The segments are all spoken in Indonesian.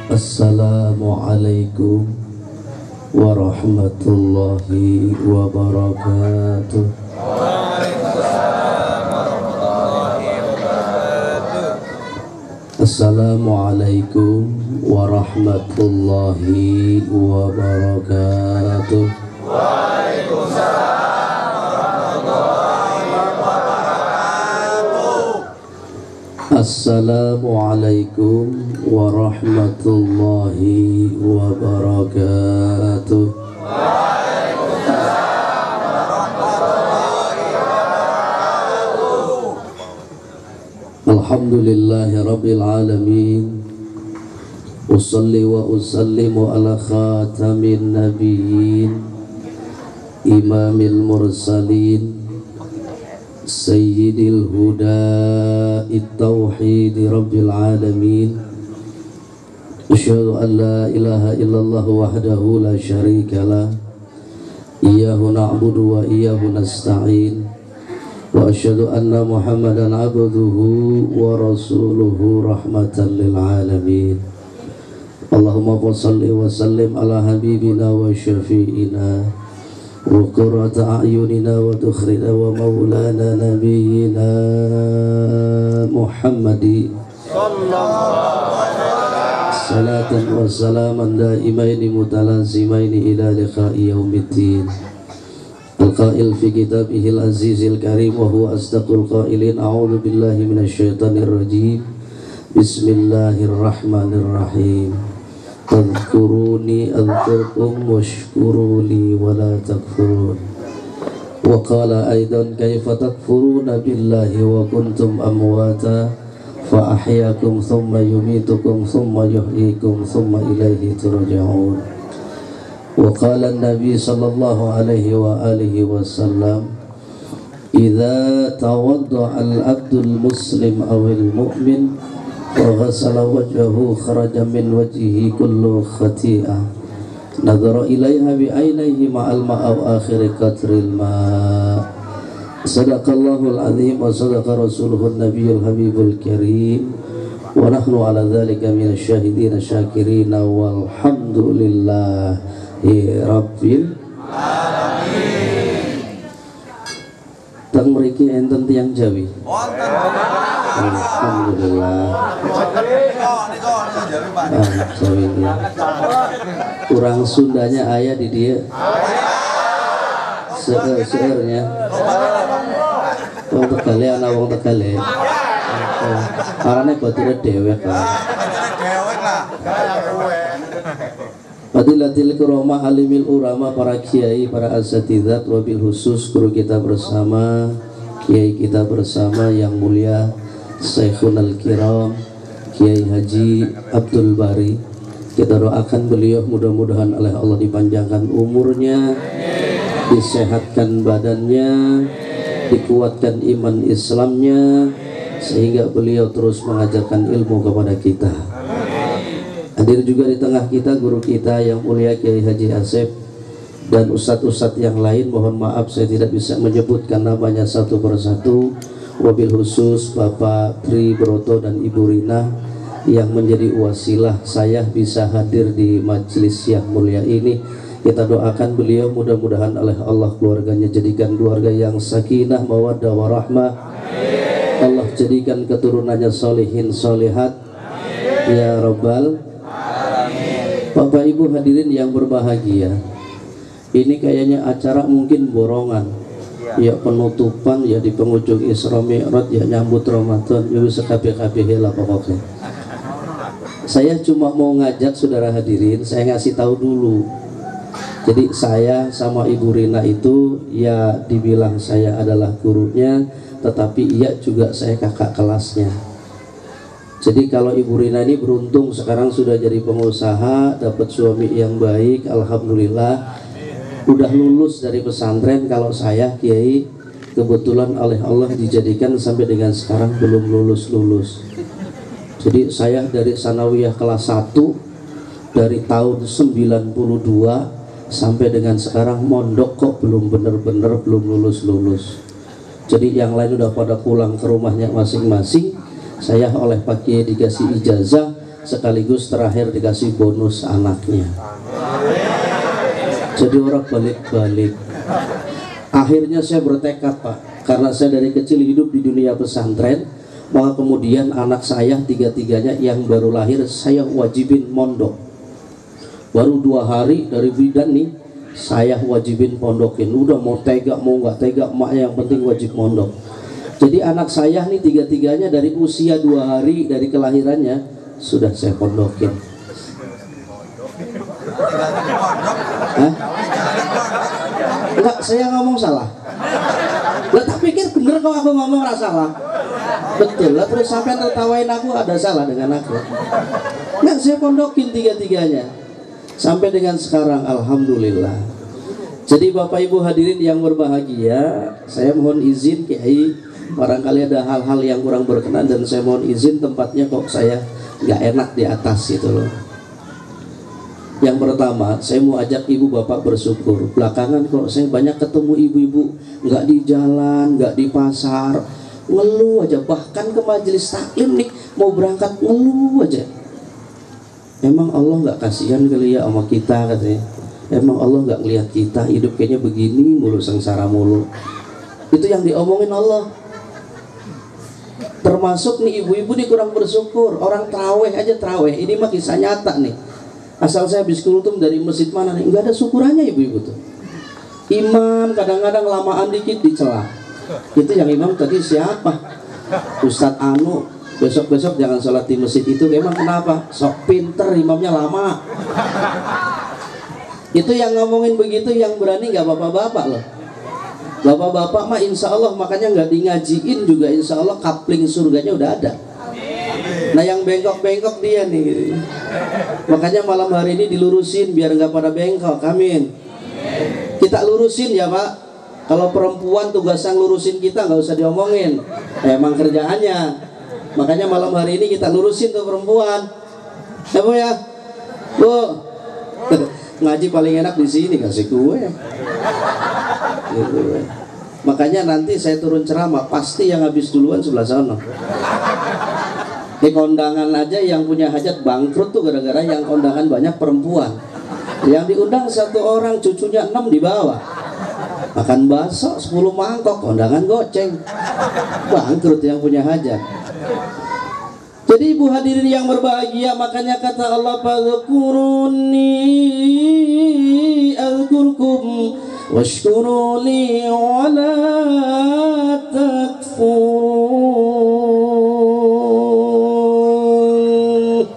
Assalamualaikum warahmatullahi wabarakatuh. Assalamualaikum warahmatullahi wabarakatuh. Assalamualaikum warahmatullahi wabarakatuh. Alhamdulillahi rabbil alamin. Usalli wa usallimu ala khatamin nabiyyin imamil mursalin Sayyidil huda it-tauhid rabbil alamin. Asyhadu an la ilaha illallah wahdahu la syarikalah, iyyahu na'budu wa iyyahu nasta'in, wa asyhadu anna Muhammadan abduhu wa rasuluhu rahmatan lil alamin. Allahumma shalli wa sallim ala habibina wa syafi'ina wa qurrata a'yunina wa tukhrina wa maulana nabiyyina Muhammadi salatan wa salaman daimaini mutalazimaini ila liqa'i yaumiddin. Al-qail fi kitabihil azizil karim wa huwa asdaqul qailin. A'udzu billahi minasyaitonir rajim. Bismillahirrahmanirrahim. Adhkuruni adhkurkum washkuruli wa la takfurun. Wa qala aidan kaifa takfuruna billahi wa kuntum amwata fa ahyakum thumma yumitukum thumma yuhyikum thumma ilaihi turja'un. Wa qala an-nabi sallallahu alaihi wa alihi wasallam, idza tawadda'a al-abdul muslim awil mu'min wa ghasala wajhahu kharaja min wajhihi kullu khati'ah nadhara ilaiha bi ainaihi ma'al ma'a akhir qatril ma'. Sadaqallahul azim wa sadaqa rasuluhun nabiyul habibul karim wa nahnu ala dhalika minasy syahidin syakirin walhamdulillahi rabbil alamin. Teng mriki enten tiyang Jawi. Alhamdulillah. Kurang Sundanya ayah di dia. Seernya. Wong Tegale ana wong Tegale. Karane bature dhewek lah. Fadilatil kurama alimil urama, para kiai, para asatidzat, wabil khusus guru kita bersama, kiai kita bersama yang mulia Syekhul Kiram Kiai Haji Abdul Bari. Kita doakan beliau mudah-mudahan oleh Allah dipanjangkan umurnya, disehatkan badannya, dikuatkan iman Islamnya, sehingga beliau terus mengajarkan ilmu kepada kita. Hadir juga di tengah kita guru kita yang mulia Kiai Haji Asep dan ustadz-ustadz yang lain. Mohon maaf saya tidak bisa menyebutkan namanya satu persatu. Wabil khusus Bapak Tri Broto dan Ibu Rina yang menjadi wasilah saya bisa hadir di majelis yang mulia ini. Kita doakan beliau mudah-mudahan oleh Allah keluarganya jadikan keluarga yang sakinah mawaddah warahmah. Allah jadikan keturunannya solihin solihat ya Rabbal alamin. Bapak Ibu hadirin yang berbahagia, ini kayaknya acara mungkin borongan ya, penutupan ya di penghujung Isra Mi'raj ya, nyambut Ramadan ya, bisa kabeh-kabeh lah pokoknya. Saya cuma mau ngajak saudara hadirin, saya ngasih tahu dulu. Jadi saya sama Ibu Rina itu ya dibilang saya adalah gurunya, tetapi ia juga saya kakak kelasnya. Jadi kalau Ibu Rina ini beruntung sekarang sudah jadi pengusaha, dapat suami yang baik, alhamdulillah. Udah lulus dari pesantren. Kalau saya Kiai kebetulan oleh Allah dijadikan sampai dengan sekarang belum lulus. Jadi saya dari sanawiyah kelas 1 dari tahun 92 sampai dengan sekarang mondok kok belum bener-bener belum lulus. Jadi yang lain udah pada pulang ke rumahnya masing-masing. Saya oleh Pak Kiai dikasih ijazah, sekaligus terakhir dikasih bonus anaknya. Jadi orang balik-balik. Akhirnya saya bertekad, Pak, karena saya dari kecil hidup di dunia pesantren, maka kemudian anak saya tiga-tiganya yang baru lahir saya wajibin mondok. Baru 2 hari dari bidan nih, saya wajibin pondokin. Udah mau tega mau nggak tega, emaknya yang penting wajib mondok. Jadi anak saya nih tiga-tiganya dari usia 2 hari dari kelahirannya sudah saya pondokin. Hah? Enggak, saya ngomong salah. Lah tak pikir bener kok aku ngomong rasa salah. Betul lah, terus sampai tertawain aku ada salah dengan aku. Enggak, saya pondokin tiga-tiganya sampai dengan sekarang, alhamdulillah. Jadi Bapak Ibu hadirin yang berbahagia, saya mohon izin Kiai, barangkali ada hal-hal yang kurang berkenan dan saya mohon izin, tempatnya kok saya nggak enak di atas gitu loh. Yang pertama, saya mau ajak ibu bapak bersyukur. Belakangan kok saya banyak ketemu ibu-ibu nggak di jalan, nggak di pasar, ngeluh aja. Bahkan ke majelis taklim nih mau berangkat ngeluh aja. Emang Allah nggak kasihan kali ya sama kita katanya. Emang Allah nggak ngelihat kita hidup kayaknya begini mulu, sengsara mulu. Itu yang diomongin Allah. Termasuk nih ibu-ibu nih kurang bersyukur. Orang terawih aja terawih. Ini mah kisah nyata nih. Asal saya habis kultum dari masjid mana nih, nggak ada syukurannya ibu-ibu tuh. Imam kadang-kadang lamaan dikit dicela. Itu yang imam tadi siapa? Ustadz Anu. Besok-besok jangan sholat di masjid itu. Emang kenapa? Sok pinter, imamnya lama. Itu yang ngomongin begitu yang berani nggak bapak-bapak loh. Bapak-bapak mah insya Allah, makanya nggak di ngajiin juga insya Allah kapling surganya udah ada. Nah yang bengkok-bengkok dia nih. Makanya malam hari ini dilurusin biar nggak pada bengkok. Amin. Kita lurusin ya Pak. Kalau perempuan tugasnya lurusin kita nggak usah diomongin. Emang kerjaannya. Makanya malam hari ini kita lurusin tuh perempuan. Ya Bu ya. Bu. Ngaji paling enak di sini, kasih kue. Gitu. Makanya nanti saya turun ceramah pasti yang habis duluan sebelah sana. Di kondangan aja yang punya hajat bangkrut tuh gara-gara yang kondangan banyak perempuan. Yang diundang 1 orang, cucunya 6 di bawah. Makan bakso 10 mangkok, kondangan goceng. Bangkrut yang punya hajat. Jadi ibu hadirin yang berbahagia, makanya kata Allah, fadhkuruni azkurkum washkuruli wala takfurun.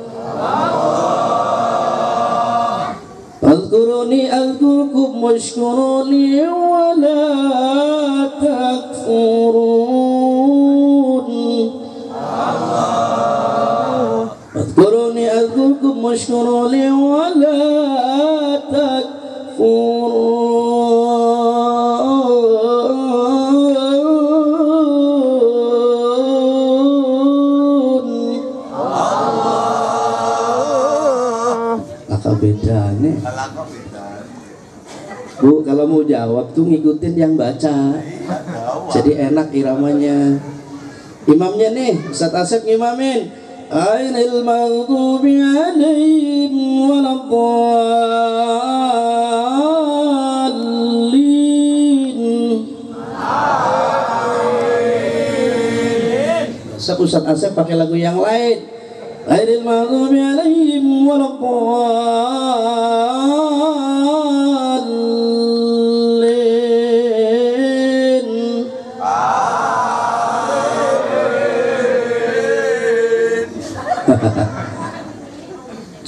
Fadhkuruni azkurkum washkuruli wala takfurun. Fadhkuruni azkurkum washkuruli wala takfurun. Bedanya Bu, kalau mau jawab tuh ngikutin yang baca, jadi enak iramanya. Imamnya nih, Ustaz Asep ngimamin, Ainil maghdubi alaihim waladdallin. Ustaz Asep pakai lagu yang lain. Ghairil maghdubi alaihim waladdallin.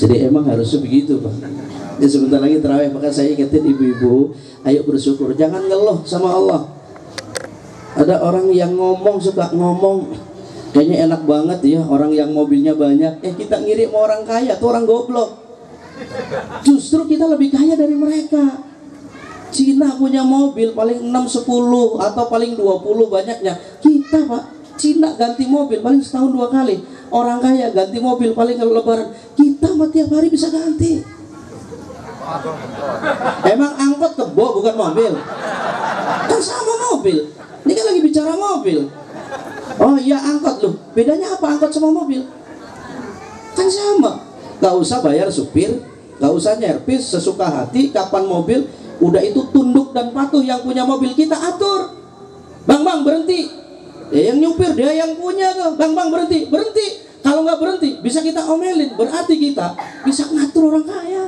Jadi emang harusnya begitu Pak. Ya sebentar lagi terawih, maka saya ingetin ibu-ibu, ayo bersyukur, jangan ngeluh sama Allah. Ada orang yang suka ngomong kayaknya enak banget ya, orang yang mobilnya banyak. Kita ngirim orang kaya, tuh orang goblok. Justru kita lebih kaya dari mereka. Cina punya mobil paling 6, 10 atau paling 20 banyaknya. Kita Pak, Cina ganti mobil paling setahun 2 kali. Orang kaya ganti mobil paling kalau lebaran. Kita mah tiap hari bisa ganti. Emang angkot kebo bukan mobil? Kan sama mobil. Ini kan lagi bicara mobil. Oh iya angkot loh. Bedanya apa angkot sama mobil? Kan sama. Gak usah bayar supir, gak usah nyervis sesuka hati. Kapan mobil, udah itu tunduk dan patuh. Yang punya mobil kita atur. Bang berhenti. Yang nyupir dia yang punya tuh. Bang berhenti. Kalau nggak berhenti bisa kita omelin. Berarti kita bisa ngatur orang kaya.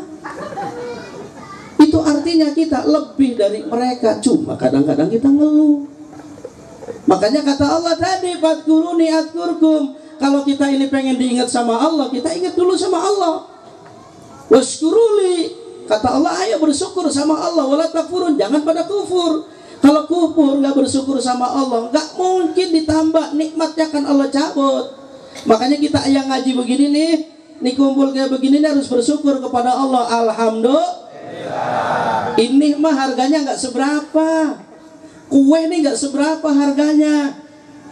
Itu artinya kita lebih dari mereka. Cuma kadang-kadang kita ngeluh. Makanya kata Allah tadi, fadkuruni adkurkum. Kalau kita ini pengen diingat sama Allah, kita ingat dulu sama Allah. Waskuruli, kata Allah, ayo bersyukur sama Allah. Wala takfurun, jangan pada kufur. Kalau kufur, nggak bersyukur sama Allah, nggak mungkin ditambah nikmatnya, kan Allah cabut. Makanya kita yang ngaji begini nih kumpul kayak begini nih, harus bersyukur kepada Allah. Alhamdulillah. Ini mah harganya nggak seberapa. Kue nih nggak seberapa harganya.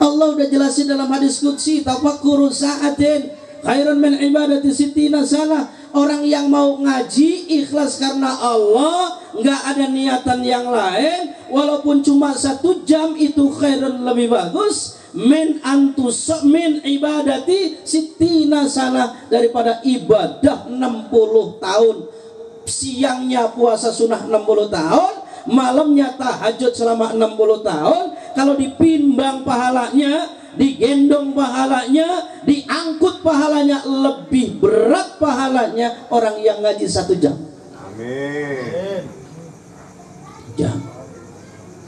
Allah udah jelasin dalam hadis qudsi, tafakkuru sa'atin khairan min ibadati sittina sana. Orang yang mau ngaji ikhlas karena Allah, nggak ada niatan yang lain, walaupun cuma 1 jam, itu khairan, lebih bagus min ibadati sittina sana, daripada ibadah 60 tahun. Siangnya puasa sunnah 60 tahun, malamnya tahajud selama 60 tahun. Kalau dipimbang pahalanya, digendong pahalanya, diangkut pahalanya, lebih berat pahalanya orang yang ngaji 1 jam. Amin. Jam.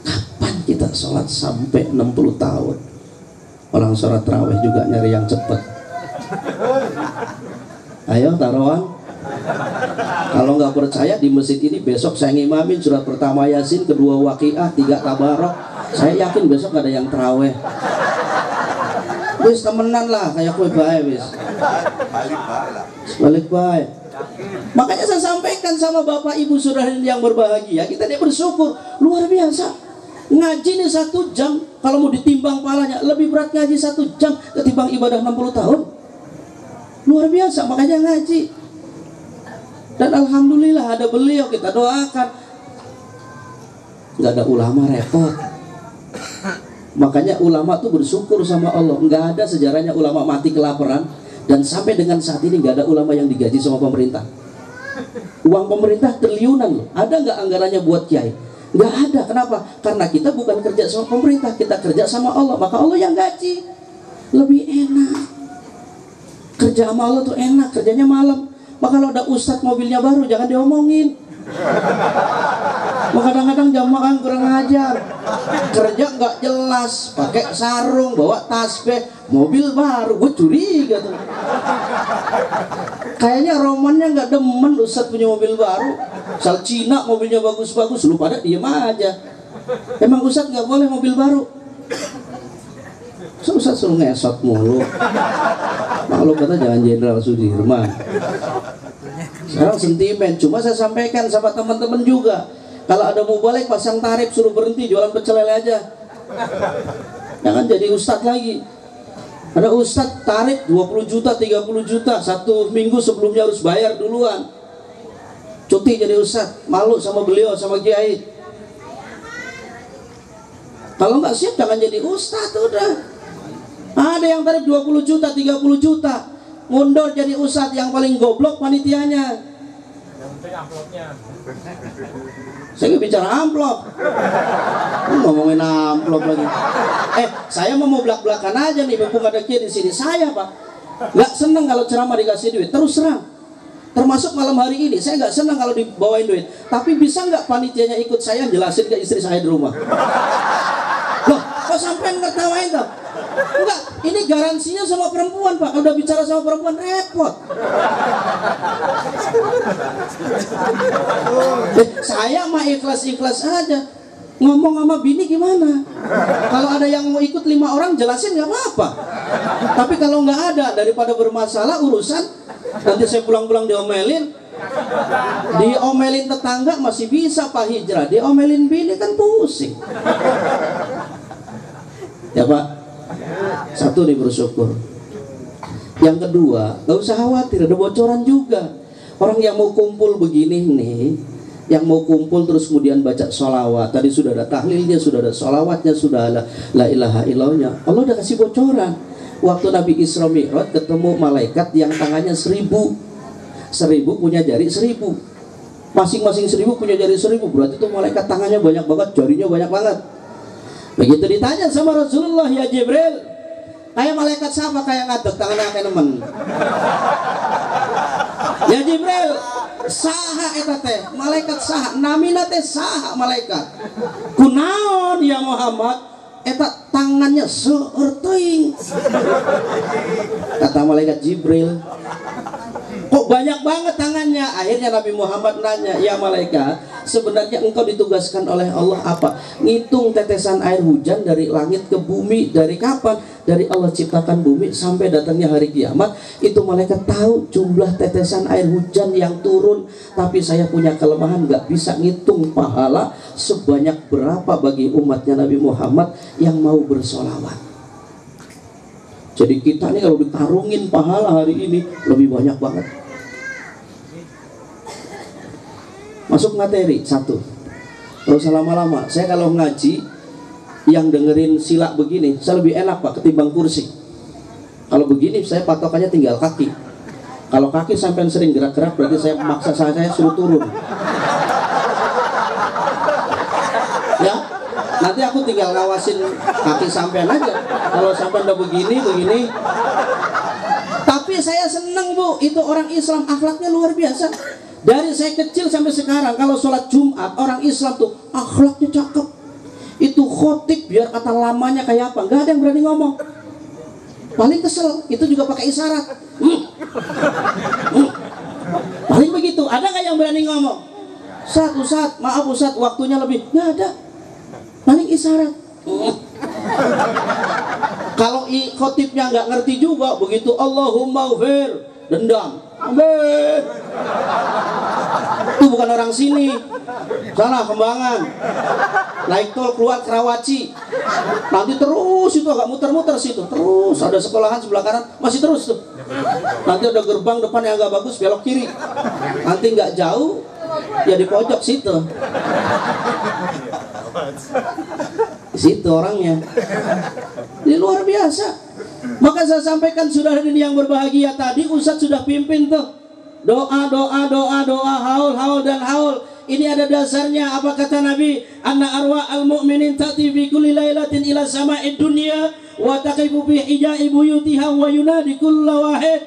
Kapan kita sholat sampai 60 tahun? Orang sholat tarawih juga nyari yang cepat. Ayo taruhan. Kalau nggak percaya, di masjid ini besok saya ngimamin surat pertama Yasin, kedua Waqiah, 3 Tabarok. Saya yakin besok ada yang tarawih. Wis temenan lah, kayak kue bae wis. Balik bae. Makanya saya sampaikan sama Bapak Ibu Saudara yang berbahagia, kita ini bersyukur luar biasa. Ngaji nih 1 jam, kalau mau ditimbang pahalanya lebih berat ngaji 1 jam ketimbang ibadah 60 tahun. Luar biasa, makanya ngaji. Dan alhamdulillah ada beliau, kita doakan. Nggak ada ulama repot. Makanya ulama tuh bersyukur sama Allah. Nggak ada sejarahnya ulama mati kelaparan, dan sampai dengan saat ini nggak ada ulama yang digaji sama pemerintah. Uang pemerintah triliunan loh. Ada nggak anggarannya buat kiai? Nggak ada. Kenapa? Karena kita bukan kerja sama pemerintah, kita kerja sama Allah. Maka Allah yang gaji. Lebih enak. Kerja sama Allah tuh enak, kerjanya malam. Maka kalau ada ustadz mobilnya baru, jangan diomongin. Maka kadang-kadang jamaah kurang ajar, kerja nggak jelas, pakai sarung, bawa tasbih, mobil baru, gue curiga tuh. Kayaknya romannya nggak demen ustadz punya mobil baru. Asal Cina mobilnya bagus-bagus, lu pada diem aja. Emang ustadz nggak boleh mobil baru? Ustadz suruh ngesot mulu. Maklum kata jangan Jenderal Sudirman. Sekarang sentimen. Cuma saya sampaikan sama teman-teman juga, kalau ada mubalek pasang tarif, suruh berhenti jualan pecel lele aja. Jangan jadi ustadz lagi. Ada ustadz tarif 20 juta, 30 juta, 1 minggu sebelumnya harus bayar duluan. Cuti jadi ustadz, malu sama beliau, sama kiai. Kalau nggak siap jangan jadi ustadz udah. Ada yang tarif 20 juta, 30 juta, mundur jadi ustadz, yang paling goblok panitianya. Yang penting amplopnya. Saya nggak bicara amplop. Ngomongin amplop lagi. Saya mau belak-belakan aja nih, mumpung ada kiai di sini. Saya Pak nggak seneng kalau ceramah dikasih duit, terus terang. Termasuk malam hari ini, saya nggak senang kalau dibawain duit. Tapi bisa nggak panitianya ikut saya jelasin ke istri saya di rumah? Loh, kok sampai ngetawain tuh? Enggak, ini garansinya sama perempuan Pak. Kalau udah bicara sama perempuan repot. Saya mah ikhlas-ikhlas aja. Ngomong sama bini gimana? Kalau ada yang mau ikut 5 orang jelasin nggak apa-apa. Tapi kalau nggak ada, daripada bermasalah urusan, nanti saya pulang-pulang diomelin. Diomelin tetangga masih bisa Pak hijrah, diomelin bini kan pusing. Ya Pak, satu nih bersyukur. Yang kedua, gak usah khawatir, ada bocoran juga. Orang yang mau kumpul begini nih, yang mau kumpul terus kemudian baca sholawat, tadi sudah ada tahlilnya, sudah ada sholawatnya, sudah ada la ilaha illallahnya, Allah udah kasih bocoran. Waktu Nabi Isra Mi'raj ketemu malaikat yang tangannya 1000 punya jari 1000, masing-masing 1000 punya jari 1000, berarti itu malaikat tangannya banyak banget, jarinya banyak banget. Begitu ditanya sama Rasulullah, ya Jibril, kayak malaikat siapa kayak ngadeg tangannya kayak nemen? Ya Jibril, saha eta teh malaikat saha, namina teh saha malaikat kunaon ya Muhammad, eta tangannya seueur teuing. Kata malaikat Jibril, kok banyak banget tangannya? Akhirnya Nabi Muhammad nanya, ya malaikat, sebenarnya engkau ditugaskan oleh Allah apa? Ngitung tetesan air hujan dari langit ke bumi. Dari kapan? Dari Allah ciptakan bumi sampai datangnya hari kiamat. Itu malaikat tahu jumlah tetesan air hujan yang turun. Tapi saya punya kelemahan, gak bisa ngitung pahala sebanyak berapa bagi umatnya Nabi Muhammad yang mau bersolawat. Jadi kita nih kalau dikarungin pahala hari ini lebih banyak banget. Masuk materi satu. Kalau lama-lama, saya kalau ngaji yang dengerin sila begini, saya lebih enak Pak ketimbang kursi. Kalau begini saya patokannya tinggal kaki. Kalau kaki sampai sering gerak-gerak, berarti saya maksa saya suruh turun. Ya, nanti aku tinggal ngawasin kaki sampean aja. Kalau sampean udah begini. Tapi saya seneng Bu, itu orang Islam akhlaknya luar biasa. Dari saya kecil sampai sekarang, kalau sholat Jumat orang Islam tuh akhlaknya cakep. Itu khotib biar kata lamanya kayak apa, nggak ada yang berani ngomong. Paling kesel, itu juga pakai isyarat. Paling begitu. Ada nggak yang berani ngomong? Ustaz, maaf Ustaz, waktunya lebih. Nggak ada. Paling isyarat. Kalau khotibnya nggak ngerti juga, begitu Allahumma ghfir, dendam. Amin. Itu bukan orang sini. Sana Kembangan. Naik tol keluar Karawaci. Nanti terus itu agak muter-muter situ. Terus ada sekolahan sebelah kanan, masih terus tuh. Nanti ada gerbang depan yang agak bagus, belok kiri. Nanti nggak jauh, ya di pojok situ. Di situ orangnya. Ini luar biasa. Maka saya sampaikan saudara ini yang berbahagia tadi, Ustaz sudah pimpin tuh doa, haul dan haul. Ini ada dasarnya. Apa kata Nabi? Anna arwa al-mu'minin ta'ti fi kulli lailatin ila sama'id dunya wa taqifu fi hijai buyutiha wa yunadi kulla wahid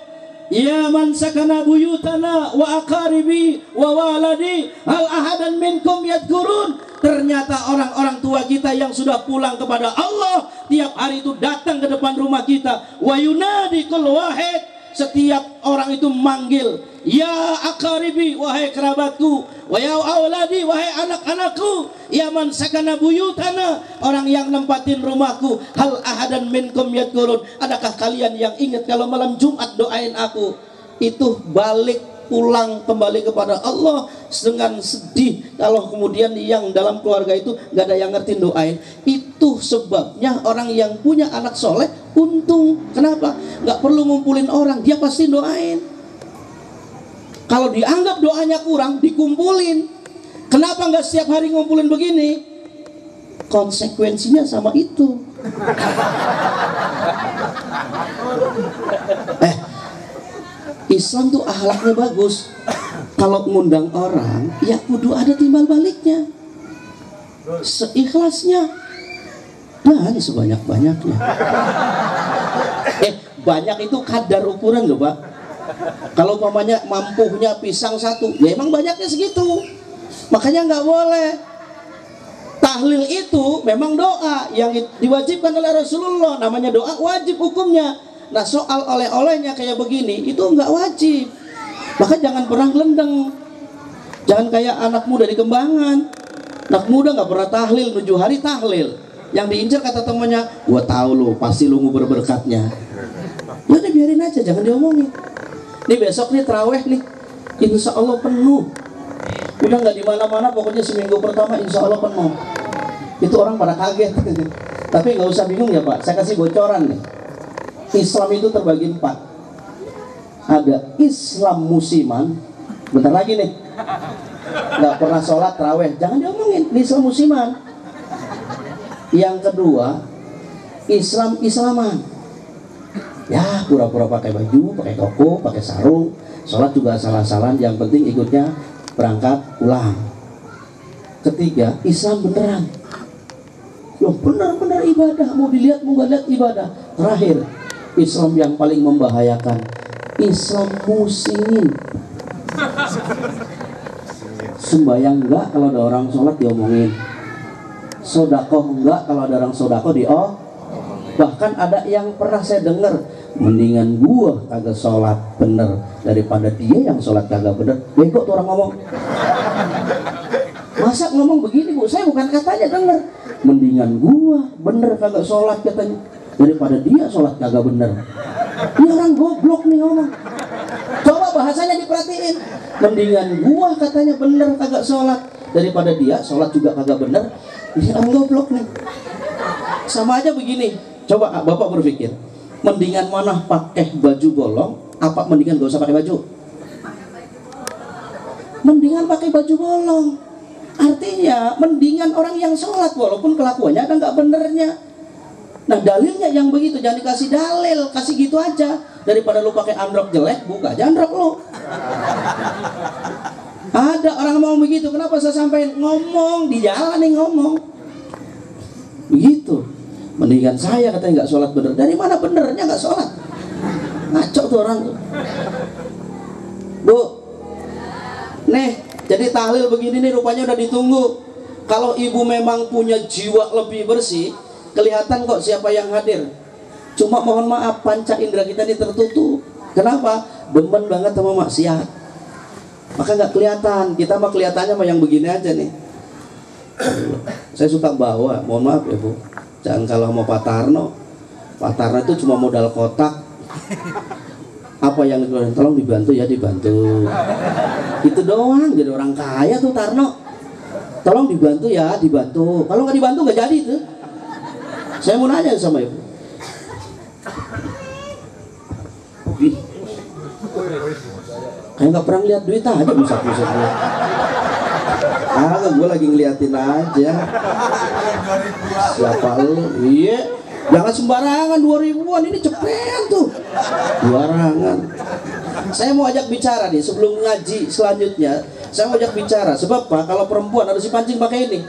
ya man sakana buyutana wa aqaribi wa waladi hal ahadan minkum yadhkurun. Ternyata orang-orang tua kita yang sudah pulang kepada Allah tiap hari itu datang ke depan rumah kita. Wa yunadi kulla wahid, setiap orang itu manggil, ya aqaribi, wahai kerabatku, wa ya auladi, wahai anak-anakku, ya man sakana buyutana, orang yang nempatin rumahku, hal ahadan minkum yadhkurun, adakah kalian yang ingat kalau malam Jumat doain aku? Itu balik pulang kembali kepada Allah dengan sedih kalau kemudian yang dalam keluarga itu gak ada yang ngerti doain. Itu sebabnya orang yang punya anak soleh untung. Kenapa? Gak perlu ngumpulin orang, dia pasti doain. Kalau dianggap doanya kurang, dikumpulin. Kenapa gak setiap hari ngumpulin begini? Konsekuensinya sama itu. Islam tuh akhlaknya bagus. Kalau ngundang orang, ya kudu ada timbal baliknya, seikhlasnya dan sebanyak-banyaknya. Banyak itu kadar ukuran loh Pak. Kalau umpamanya mampunya pisang satu, ya emang banyaknya segitu. Makanya nggak boleh. Tahlil itu memang doa yang diwajibkan oleh Rasulullah. Namanya doa wajib hukumnya. Nah soal oleh-olehnya kayak begini itu nggak wajib. Maka jangan pernah gelendeng. Jangan kayak anak muda di Kembangan. Anak muda nggak pernah tahlil, 7 hari tahlil. Yang diincar kata temannya, gua tahu lo pasti lu ngubur berkatnya. Ya udah biarin aja, jangan diomongin. Nih besok nih terawih nih, insya Allah penuh. Udah nggak di mana-mana, pokoknya seminggu pertama insya Allah penuh. Itu orang pada kaget. Tapi nggak usah bingung ya Pak, saya kasih bocoran nih. Islam itu terbagi 4. Ada Islam musiman, bentar lagi nih, nggak pernah sholat terawih, jangan diomongin, ini Islam musiman. Yang kedua, Islam islaman. Ya pura-pura pakai baju, pakai koko, pakai sarung, sholat juga asal-asalan, yang penting ikutnya berangkat pulang. Ketiga, Islam beneran. Loh benar-benar ibadah, mau dilihat mau gak lihat ibadah. Terakhir, Islam yang paling membahayakan, Islam musingin. Sembayang enggak kalau ada orang sholat diomongin, sodakoh enggak kalau ada orang sodakoh bahkan ada yang pernah saya dengar, mendingan gua kagak sholat bener daripada dia yang sholat kagak bener. Bego tuh orang ngomong. Masa ngomong begini bu? Saya bukan katanya denger, mendingan gua bener kagak sholat katanya daripada dia sholat kagak bener. Ini orang goblok nih ngomong. Coba bahasanya diperhatiin. Mendingan gua katanya bener kagak sholat daripada dia sholat juga kagak bener. Ini orang goblok nih. Sama aja begini. Coba bapak berpikir, mendingan mana pakai baju bolong apa mendingan gak usah pakai baju? Mendingan pakai baju bolong. Artinya mendingan orang yang sholat walaupun kelakuannya ada nggak benernya. Nah dalilnya yang begitu, jangan dikasih dalil, kasih gitu aja. Daripada lu pakai androk jelek, buka aja androk lu. Ada orang mau begitu, kenapa saya sampaikan? Ngomong di jalan nih ngomong begitu. Mendingan saya katanya nggak sholat bener. Dari mana benernya nggak sholat? Ngaco tuh orang tuh. Bu, nih jadi tahlil begini nih rupanya udah ditunggu. Kalau ibu memang punya jiwa lebih bersih, kelihatan kok siapa yang hadir. Cuma mohon maaf, panca indera kita ini tertutup. Kenapa? Demen banget sama maksiat, maka nggak kelihatan. Kita mah kelihatannya mah yang begini aja nih. Saya suka bawa, mohon maaf ya bu, jangan kalau mau Pak Tarno. Pak Tarno itu cuma modal kotak. Apa yang dikeluarin? Tolong dibantu ya, dibantu. Itu doang, jadi orang kaya tuh Tarno. Tolong dibantu ya, dibantu. Kalau nggak dibantu nggak jadi itu. Saya mau nanya sama ibu. Kayak nggak pernah lihat duit aja musat-musat gue. Gue lagi ngeliatin aja. Siapa lu? Iya. Jangan sembarangan 2000-an, ini cepet tuh. Sembarangan. Saya mau ajak bicara nih sebelum ngaji selanjutnya. Saya mau ajak bicara. Sebab Pak, kalau perempuan harus dipancing pakai ini.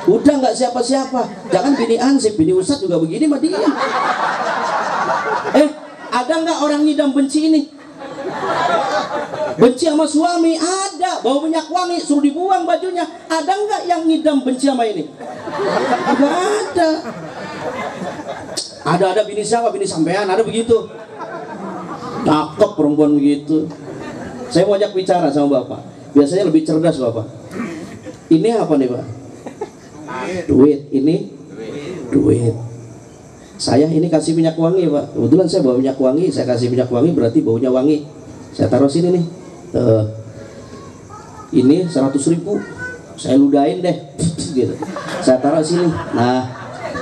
Udah nggak siapa-siapa. Jangan bini ansip, bini ustad juga begini mah dia. Ada nggak orang ngidam benci ini? Benci sama suami? Ada. Bau minyak wangi, suruh dibuang bajunya. Ada nggak yang ngidam benci sama ini? Nggak ada. Ada bini siapa? Bini sampean, ada begitu. Cakep perempuan begitu. Saya mau ajak bicara sama bapak. Biasanya lebih cerdas bapak. Ini apa nih pak? Duit. Ini duit. Saya ini kasih minyak wangi pak. Kebetulan saya bawa minyak wangi. Saya kasih minyak wangi berarti baunya wangi. Saya taruh sini nih. Ini 100.000. Saya ludahin deh. Gitu. Saya taruh sini. Nah,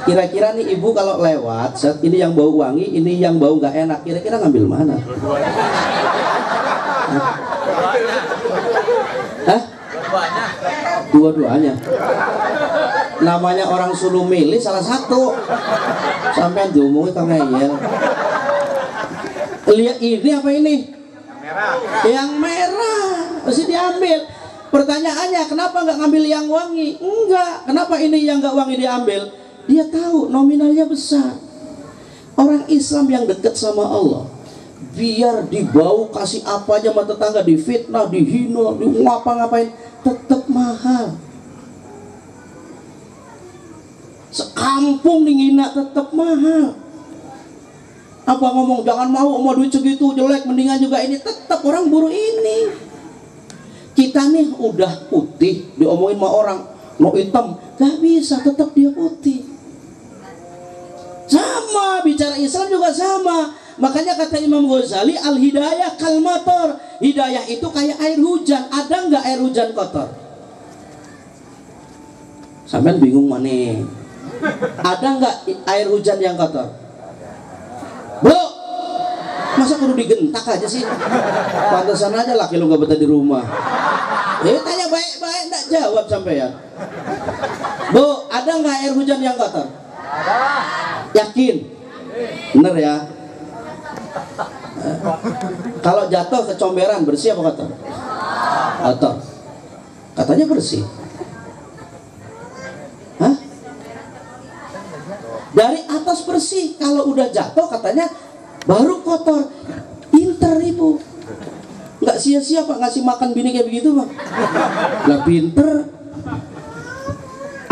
kira-kira nih ibu kalau lewat, ini yang bau wangi, ini yang bau nggak enak. Kira-kira ngambil mana? Hah? Dua-duanya. Namanya orang suruh milih salah satu. Sampai diomongin kang ngeyel. Lihat ini apa ini? Yang merah. Mesti diambil. Pertanyaannya, kenapa nggak ngambil yang wangi? Enggak. Kenapa ini yang nggak wangi diambil? Dia tahu nominalnya besar. Orang Islam yang dekat sama Allah, biar dibau kasih apa aja sama tetangga, difitnah, dihina, ngapa-ngapain, tetap mahal. Sekampung dihina tetap mahal. Apa ngomong jangan mau duit segitu jelek, mendingan juga ini, tetap orang buru ini. Kita nih udah putih diomongin sama orang no hitam, gak bisa, tetap dia putih. Sama bicara Islam juga sama. Makanya kata Imam Ghazali, al hidayah kal mator. Hidayah itu kayak air hujan. Ada nggak air hujan kotor? Sampean bingung mana? Ada nggak air hujan yang kotor? Bro, masa kudu digentak aja sih? Pantesan aja laki lu gak betah di rumah. Tanya baik-baik, nggak jawab sampean. Bu, ada nggak air hujan yang kotor? Yakin? Bener ya? Kalau jatuh ke comberan bersih apa kotor? Kotor. Katanya bersih. Hah? Dari atas bersih, kalau udah jatuh katanya baru kotor. Pinter ibu. Nggak sia-sia Pak ngasih makan bini kayak begitu Pak. Lah pinter.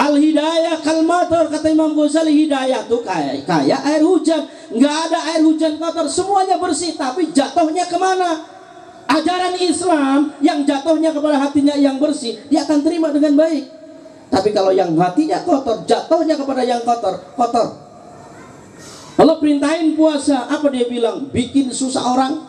Al-hidayah kalmator, kata Imam Ghazali, hidayah tuh kayak air hujan. Nggak ada air hujan kotor, semuanya bersih. Tapi jatuhnya kemana? Ajaran Islam yang jatuhnya kepada hatinya yang bersih, dia akan terima dengan baik. Tapi kalau yang hatinya kotor, jatuhnya kepada yang kotor, kotor. Allah perintahin puasa, apa dia bilang? Bikin susah orang.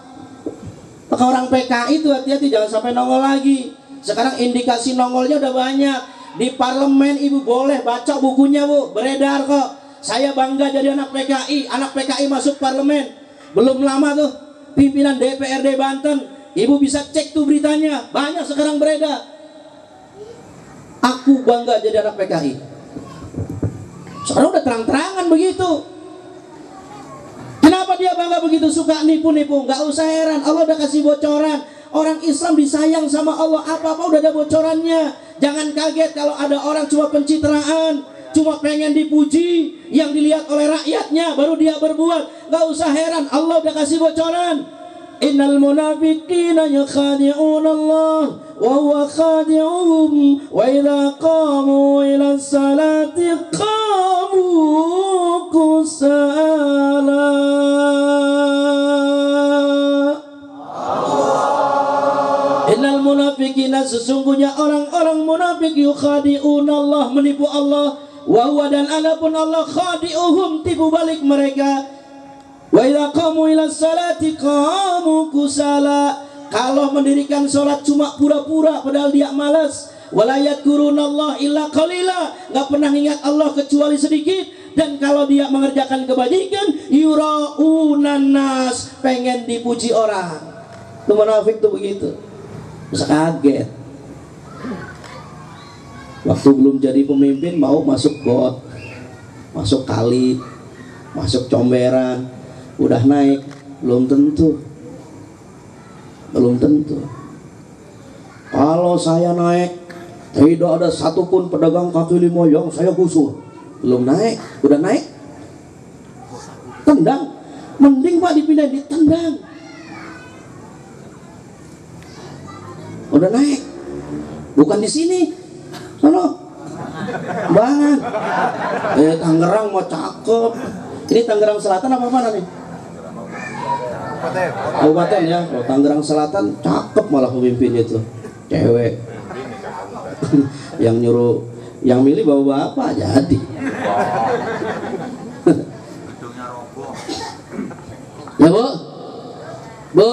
Maka orang PKI itu hati-hati jangan sampai nongol lagi. Sekarang indikasi nongolnya udah banyak. Di parlemen ibu boleh baca bukunya bu, beredar kok. Saya bangga jadi anak PKI. Anak PKI masuk parlemen. Belum lama tuh pimpinan DPRD Banten. Ibu bisa cek tuh beritanya. Banyak sekarang beredar. Aku bangga jadi anak PKI. Sekarang udah terang-terangan begitu. Kenapa dia bangga begitu? Suka nipu-nipu. Gak usah heran, Allah udah kasih bocoran. Orang Islam disayang sama Allah, apa-apa udah ada bocorannya. Jangan kaget kalau ada orang cuma pencitraan, cuma pengen dipuji, yang dilihat oleh rakyatnya baru dia berbuat. Gak usah heran, Allah udah kasih bocoran. Innal munafiqina yakhadi'una Allah wa huwa khadi'uhum wa idza qamu ila salati qamu kusala. Innal munafiqina, sesungguhnya orang-orang munafik, yukhadi'una Allah, menipu Allah, wa huwa, dan adapun Allah, khadi'uhum, tipu balik mereka. Wa idza qamu ila salati qamu kusala, kalau mendirikan sholat cuma pura-pura padahal dia malas. Wala yadhkurunallah illa qalila, enggak pernah ingat Allah kecuali sedikit. Dan kalau dia mengerjakan kebajikan, yuraunan nas, pengen dipuji orang. Itu munafik tuh begitu. Bisa kaget. Waktu belum jadi pemimpin mau masuk got, masuk kali, masuk comberan. Udah naik, belum tentu. Belum tentu. Kalau saya naik, tidak ada satupun pedagang kaki lima yang saya gusur. Belum naik, udah naik, tendang. Mending Pak dipindah, ditendang. Udah naik, bukan di sini, sono, Bangan. Tangerang mau cakep. Ini Tangerang Selatan apa mana nih? Kabupaten ya. Kalau Tangerang Selatan cakep malah pemimpinnya itu, cewek. Yang nyuruh, yang milih bapak-bapak jadi. Ya bu, bu.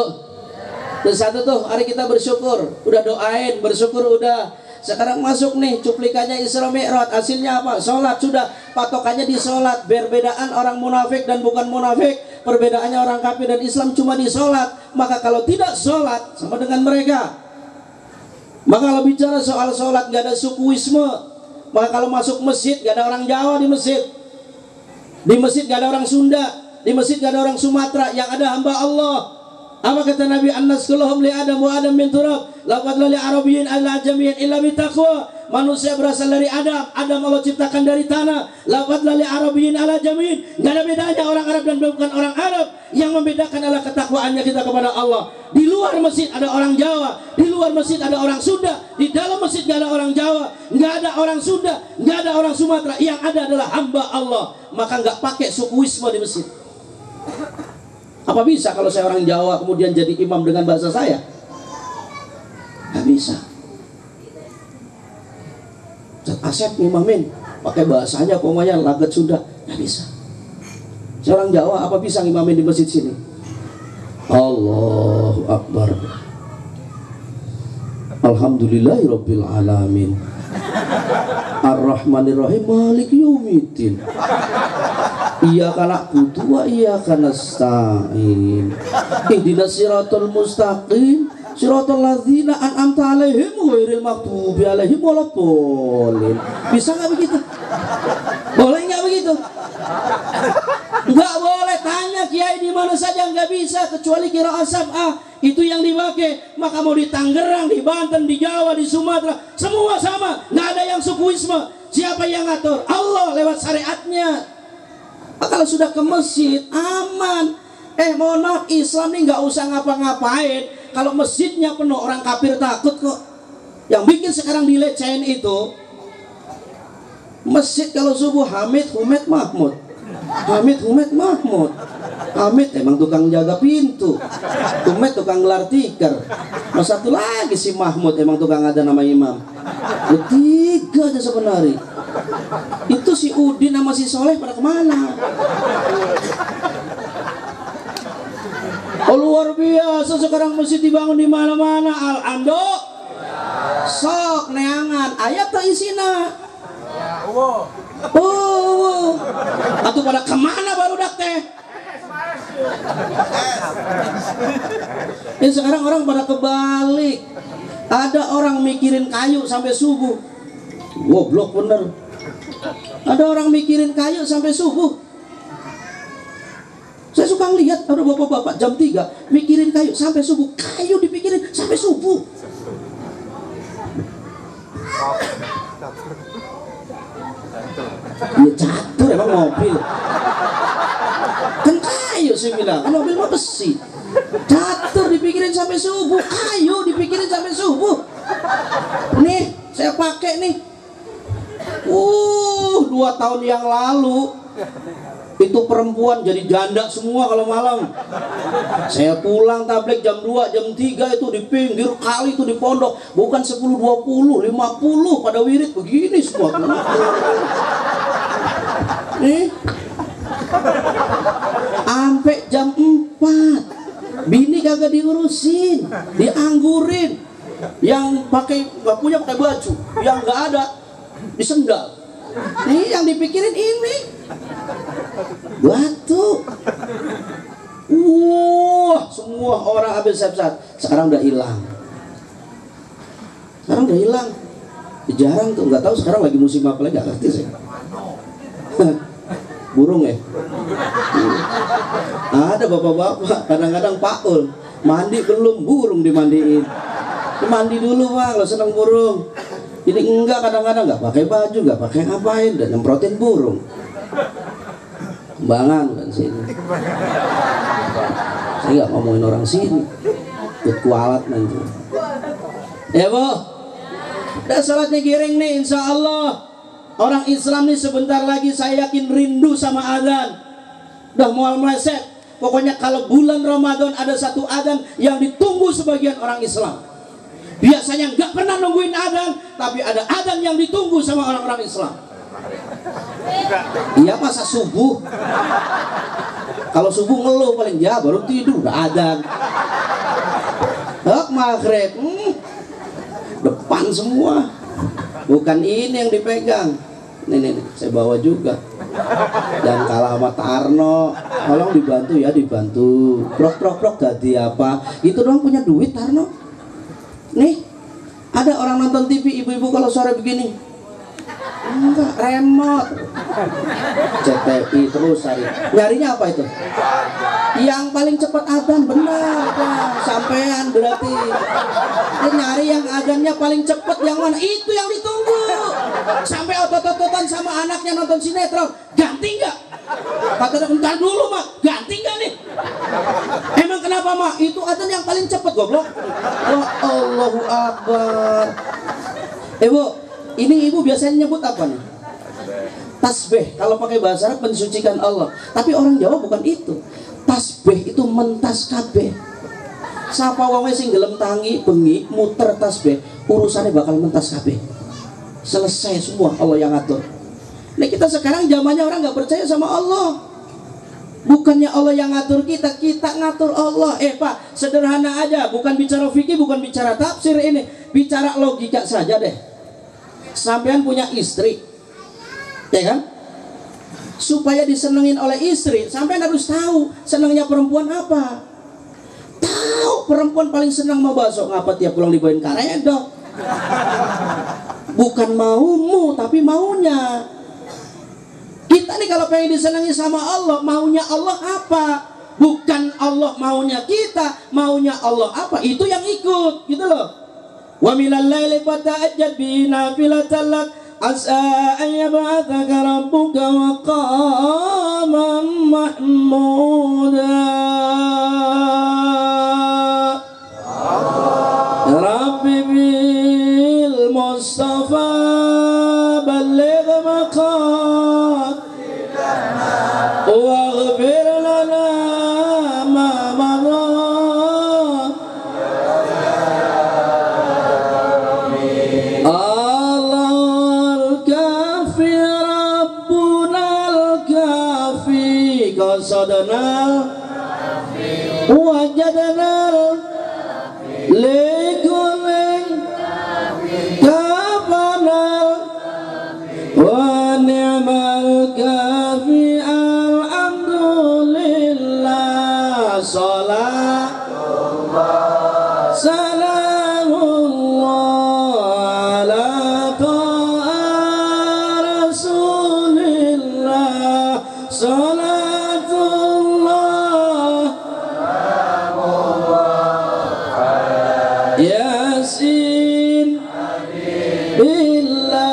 Terus satu tuh, hari kita bersyukur, udah doain, bersyukur udah. Sekarang masuk nih cuplikannya Isra Mi'raj, hasilnya apa? Sholat, sudah patokannya di sholat. Perbedaan orang munafik dan bukan munafik, perbedaannya orang kafir dan Islam cuma di sholat. Maka kalau tidak sholat sama dengan mereka. Maka kalau bicara soal sholat gak ada sukuisme. Maka kalau masuk masjid gak ada orang Jawa di masjid. Di masjid gak ada orang Sunda. Di masjid gak ada orang Sumatera. Yang ada hamba Allah. Apa kata Nabi, An-nas kulluhum li Adam wa Adam min turab, laqad li arabiyyin alla ajamiyyin illa bi taqwa. Manusia berasal dari Adam, Adam Allah ciptakan dari tanah. Laqad li arabiyyin alla ajamiyyin. Enggak ada bedanya orang Arab dan bukan orang Arab. Yang membedakan adalah ketakwaannya kita kepada Allah. Di luar masjid ada orang Jawa, di luar masjid ada orang Sunda, di dalam masjid enggak ada orang Jawa, enggak ada orang Sunda, enggak ada orang Sumatera. Yang ada adalah hamba Allah. Maka enggak pakai sukuisme di masjid. Apa bisa kalau saya orang Jawa kemudian jadi imam dengan bahasa saya? Gak bisa. Ustaz Asep imamin pakai bahasanya pokoknya lagat Sunda, gak bisa. Saya orang Jawa, apa bisa imamin di masjid sini? Allahu Akbar. Alhamdulillahirabbil alamin. Ar-Rahmanir-Rahim, Maliki yaumiddin. Iyyaka na'budu wa iyyaka nasta'in. Ihdinas siratal mustaqim, siratal ladzina an'amta 'alaihim ghairil maghdubi 'alaihim waladdallin. Bisa enggak begitu? Boleh enggak begitu? Nggak boleh tanya kiai di mana saja, nggak bisa kecuali qiraah sab'ah. Itu yang dipakai. Maka mau di Tangerang, di Banten, di Jawa, di Sumatera, semua sama. Nggak ada yang sukuisme. Siapa yang ngatur? Allah lewat syariatnya. Kalau sudah ke masjid aman. Mohon maaf, Islam ini nggak usah ngapa-ngapain. Kalau masjidnya penuh orang kafir takut kok. Yang bikin sekarang dilecehin itu masjid kalau subuh Hamid, Humed, Mahmud. Hamid, Humed, Mahmud. Hamid emang tukang jaga pintu, Humed tukang gelar tikar. Mas satu lagi si Mahmud emang tukang ada nama imam. Tiga aja sebenarnya. Itu si Udin sama si Soleh pada kemana? Oh luar biasa sekarang masjid dibangun di mana-mana. Alhamdulillah. Sok neangan ayat tuh isina. Atau pada kemana baru dak teh? Ini sekarang orang pada kebalik. Ada orang mikirin kayu sampai subuh. Goblok bener. Ada orang mikirin kayu sampai subuh. Saya suka ngeliat ada bapak-bapak jam 3 mikirin kayu sampai subuh. Kayu dipikirin sampai subuh. Ya catur emang mobil. Kan kayu saya bilang, kan mobil mah besi. Catur dipikirin sampai subuh, kayu dipikirin sampai subuh. Nih, saya pakai nih. 2 tahun yang lalu itu perempuan jadi janda semua kalau malam. Saya pulang tablik jam 2, jam 3 itu di pinggir kali itu di pondok. Bukan 10, 20, 50 pada wirid begini semua. Nih. Sampai jam 4. Bini kagak diurusin, dianggurin. Yang pakai nggak punya pakai baju, yang nggak ada disendal. Nih yang dipikirin ini. Batu. Semua orang habis siap-siap. Sekarang udah hilang. Jarang tuh, nggak tahu sekarang lagi musim apa lagi, nggak ngerti saya. Burung ya. Ada bapak-bapak kadang-kadang paul mandi belum, burung dimandiin. Mandi dulu Pak, lo seneng burung. Ini enggak, kadang-kadang nggak pakai baju, nggak pakai ngapain, dan nyemprotin burung. Kembangan kan sini. Saya nggak ngomongin orang sini. Ikut kualat nanti. Ya Bu, udah salatnya giring nih, insya Allah. Orang Islam nih sebentar lagi saya yakin rindu sama adzan. Udah mual meleset. Pokoknya kalau bulan Ramadan ada satu adzan yang ditunggu sebagian orang Islam. Biasanya nggak pernah nungguin adzan, tapi ada adzan yang ditunggu sama orang-orang Islam. Iya masa subuh. Kalau subuh ngeluh paling ya baru tidur udah adzan. Maghrib depan semua. Bukan ini yang dipegang. Nih, saya bawa juga. Dan kalah sama Tarno. Tolong dibantu ya, dibantu. Prok jadi apa? Itu doang punya duit Tarno. Nih, ada orang nonton TV ibu-ibu kalau sore begini. Enggak, remote. CTI terus cari. Nyarinya apa itu? Yang paling cepat adzan, benar kan? Sampean berarti. Dia nyari yang adzannya paling cepat yang mana? Itu yang ditunggu. Sampai otot-ototan sama anaknya nonton sinetron. Ganti nggak? Kata bentar dulu mak, ganti nggak nih? Emang kenapa mak? Itu adzan yang paling cepat goblok. Oh, Allahu Akbar. Bu, ini ibu biasanya nyebut apa nih? Tasbih. Kalau pakai bahasa Arab mensucikan Allah. Tapi orang Jawa bukan itu. Tasbih itu mentas kabeh. Sapa wae sing gelem tangi bengi muter tasbih, urusannya bakal mentas kabeh. Selesai semua, Allah yang ngatur. Nah kita sekarang zamannya orang nggak percaya sama Allah. Bukannya Allah yang ngatur kita, kita ngatur Allah. Pak, sederhana aja, bukan bicara fikih, bukan bicara tafsir ini, bicara logika saja deh. Sampean punya istri, ya kan? Supaya disenengin oleh istri, sampean harus tahu senangnya perempuan apa. Tahu perempuan paling senang mau bakso, ngapa tiap pulang dibawain karedok? Bukan maumu, tapi maunya. Kita nih kalau pengen disenangi sama Allah, maunya Allah apa? Bukan Allah maunya kita, maunya Allah apa? Itu yang ikut, gitu loh. Wa minal laili fatahajjad bihi nafilatan lak asa an yab'atsaka rabbuka maqaman mahmuda. Rabbi bil Mustafa balligh maqasidana waghfir lana ma madha. Allahul kafi rabbuna al-kafi qasadna wajadna likulin kafanal wa ni'mal kafi alhamdulillah salatullah salamullah ala ta'a rasulillah salatullah Yasin bila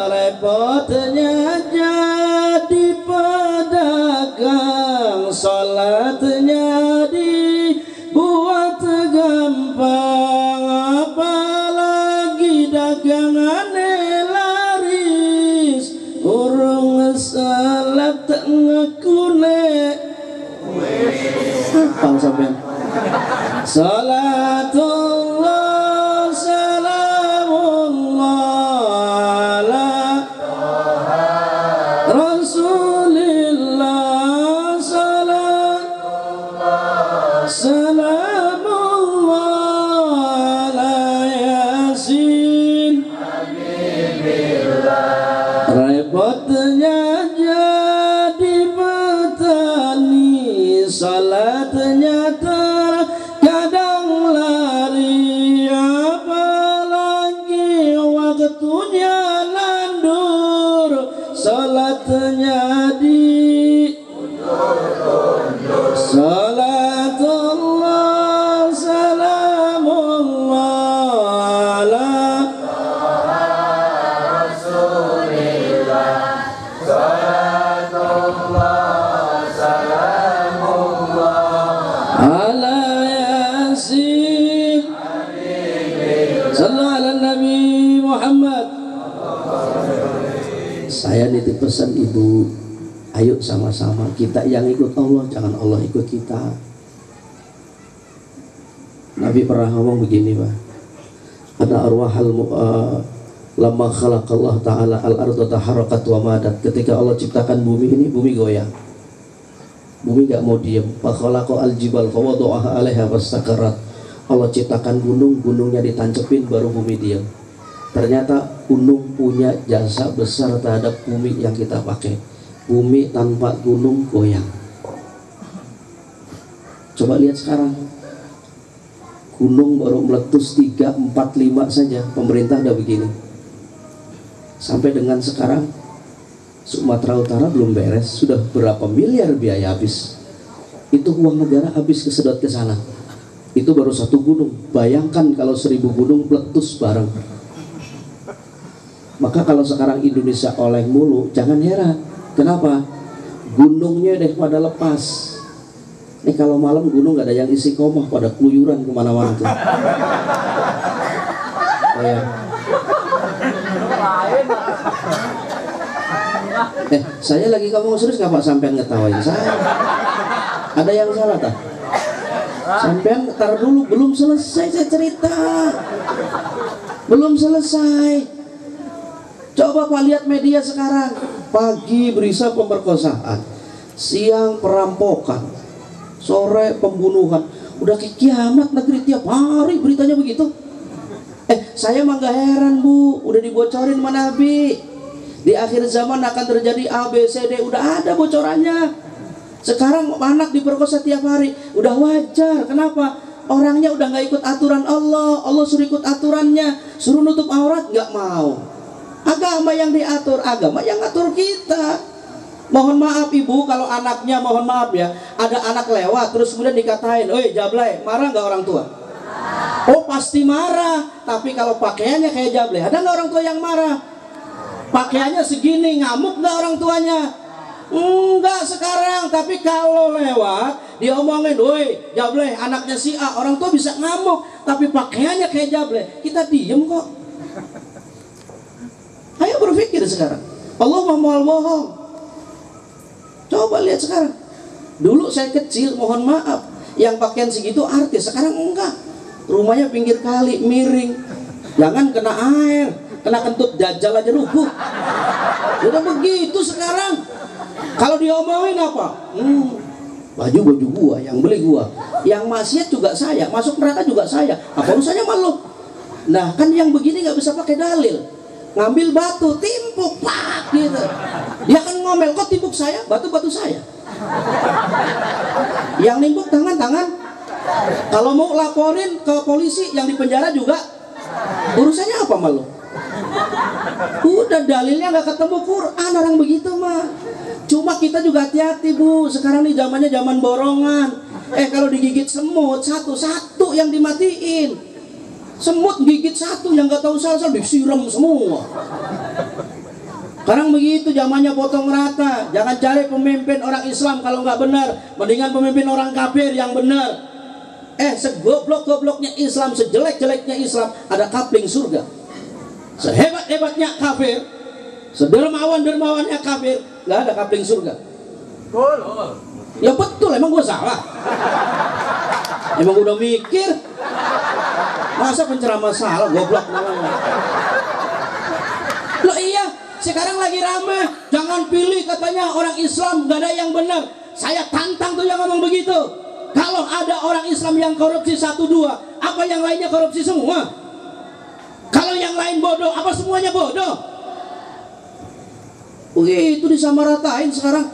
repotnya jadi pedagang, salatnya dibuat gampang, apalagi dagangannya laris, urung salat ngekune apa sampean salatullah salamullah ala rasulillah salatullah salamullah ala yasin repotnya jadi petani, salatnya terkadang lari, apalagi waktunya landur, salatnya diundur. Salatullah salamullah ala rasulillah salatullah salamullah ala yasin sallallahu ala nabi Muhammad. Saya nitip pesan ibu, ayo sama-sama kita yang ikut Allah, jangan Allah ikut kita. Nabi pernah ngomong begini, Pak, ada arwahal lama khalaqallah ta'ala al-ardu taharakat wa madat. Ketika Allah ciptakan bumi ini, bumi goyang, bumi gak mau diem. Fa khalaqa al-jibal fa wada'aha 'alaiha fastaqarrat. Allah ciptakan gunung, gunungnya ditancepin baru bumi diem. Ternyata gunung punya jasa besar terhadap bumi yang kita pakai. Bumi tanpa gunung goyang. Coba lihat sekarang, gunung baru meletus 3, 4, 5 saja, pemerintah udah begini. Sampai dengan sekarang Sumatera Utara belum beres, sudah berapa miliar biaya habis. Itu uang negara habis kesedot ke sana. Itu baru satu gunung. Bayangkan kalau 1000 gunung meletus bareng. Maka kalau sekarang Indonesia oleng mulu, jangan heran. Kenapa? Gunungnya deh pada lepas. Nih kalau malam gunung gak ada yang isi komah, pada keluyuran kemana-mana tuh. Oh ya. Saya lagi ngomong serius nggak Pak, sampean ngetawain saya? Ada yang salah tak? Sampean tar dulu, belum selesai saya cerita. Belum selesai. Coba Pak lihat media sekarang. Pagi berisa pemerkosaan, siang perampokan, sore pembunuhan. Udah kayak kiamat negeri, tiap hari beritanya begitu. Saya mah gak heran Bu, udah dibocorin sama Nabi. Di akhir zaman akan terjadi A, B, C, D, udah ada bocorannya. Sekarang anak diperkosa tiap hari, udah wajar. Kenapa? Orangnya udah gak ikut aturan Allah. Allah suruh ikut aturannya, suruh nutup aurat gak mau. Agama yang diatur, agama yang ngatur kita. Mohon maaf ibu, kalau anaknya, mohon maaf ya, ada anak lewat terus kemudian dikatain, "Oi Jablay," marah nggak orang tua? Oh pasti marah. Tapi kalau pakaiannya kayak Jablay, ada nggak orang tua yang marah? Pakaiannya segini, ngamuk nggak orang tuanya? Enggak sekarang. Tapi kalau lewat diomongin, "Woi Jablay, anaknya si A," orang tua bisa ngamuk. Tapi pakaiannya kayak Jablay, kita diem kok. Ayo berpikir sekarang. Allah mau bohong. Coba lihat sekarang. Dulu saya kecil, mohon maaf, yang pakaian segitu artis. Sekarang enggak. Rumahnya pinggir kali, miring. Jangan kena air, kena kentut dajjal aja rubuh. Udah begitu sekarang. Kalau diomongin apa? Baju gua, yang beli gua. Yang maksiat juga saya, masuk neraka juga saya. Apa urusannya malu? Nah kan yang begini nggak bisa pakai dalil. Ngambil batu, timpuk, pak gitu. Dia kan ngomel, "Kok timpuk saya? Batu-batu saya." Yang nimpuk tangan. Kalau mau laporin ke polisi, yang di penjara juga urusannya apa malu? Udah dalilnya nggak ketemu Quran orang begitu mah. Cuma kita juga hati-hati bu. Sekarang nih zamannya zaman borongan. Kalau digigit semut satu-satu yang dimatiin. Semut gigit satu yang nggak tahu salah disiram semua. Sekarang begitu zamannya potong rata. Jangan cari pemimpin orang Islam kalau nggak benar. Mendingan pemimpin orang kafir yang benar. Segoblok-gobloknya Islam, sejelek-jeleknya Islam, ada kapling surga. Sehebat-hebatnya kafir, sedermawan-dermawannya kafir, nggak ada kapling surga. Betul. Ya betul, emang gue salah? Emang udah mikir? Masa penceramah salah, goblok namanya. Loh iya, sekarang lagi rame, jangan pilih katanya orang Islam, nggak ada yang benar. Saya tantang tuh yang ngomong begitu. Kalau ada orang Islam yang korupsi 1-2, apa yang lainnya korupsi semua? Kalau yang lain bodoh, apa semuanya bodoh? Begitu disamaratain sekarang.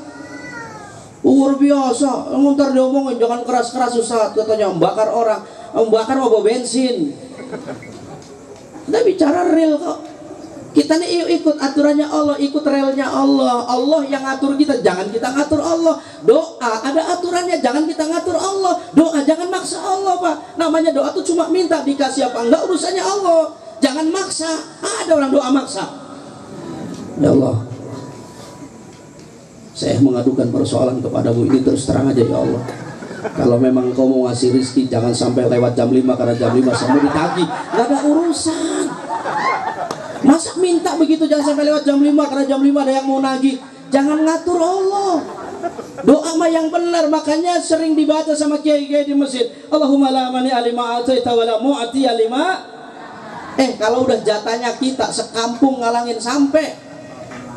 Luar biasa. Ntar diomongin jangan keras-keras Ustaz, katanya membakar orang, membakar mau bawa bensin. Kita bicara real kok. Kita nih ikut aturannya Allah, ikut relnya Allah. Allah yang ngatur kita, jangan kita ngatur Allah. Doa ada aturannya, jangan kita ngatur Allah. Doa jangan maksa Allah Pak. Namanya doa tuh cuma minta, dikasih apa enggak urusannya Allah. Jangan maksa. Ada orang doa maksa. Ya Allah, saya mengadukan persoalan kepadamu ini terus terang aja ya Allah. Kalau memang kau mau ngasih rezeki, jangan sampai lewat jam 5 karena jam 5 saya mau ditagih. Gak ada urusan. Masa minta begitu, jangan sampai lewat jam 5 karena jam 5 ada yang mau nagih. Jangan ngatur Allah. Doa mah yang benar, makanya sering dibaca sama kiai-kiai di masjid. Allahumma la mani alima ataita wa la mu'ati alima. Kalau udah jatahnya kita sekampung ngalangin sampai.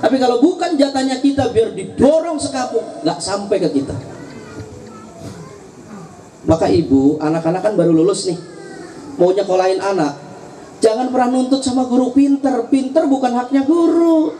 Tapi kalau bukan jatahnya kita, biar didorong sekampung, nggak sampai ke kita. Maka ibu, anak-anak kan baru lulus nih, mau nyekolahin anak, jangan pernah nuntut sama guru pinter. Pinter bukan haknya guru.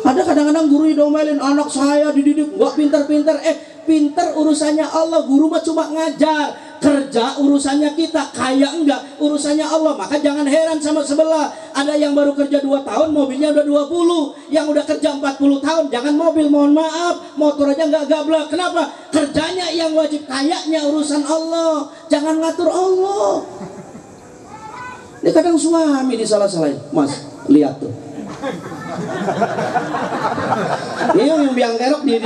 Ada kadang-kadang guru diomelin, "Anak saya dididik nggak pinter-pinter." Pinter urusannya Allah, guru mah cuma ngajar. Kerja urusannya kita, kaya enggak urusannya Allah. Maka jangan heran sama sebelah. Ada yang baru kerja 2 tahun, mobilnya udah 20. Yang udah kerja 40 tahun, jangan mobil, mohon maaf, motor aja nggak gablak. Kenapa? Kerjanya yang wajib, kayaknya urusan Allah. Jangan ngatur Allah. Ini kadang suami disalah-salahin. Mas, lihat tuh. Ini yang biang kerok di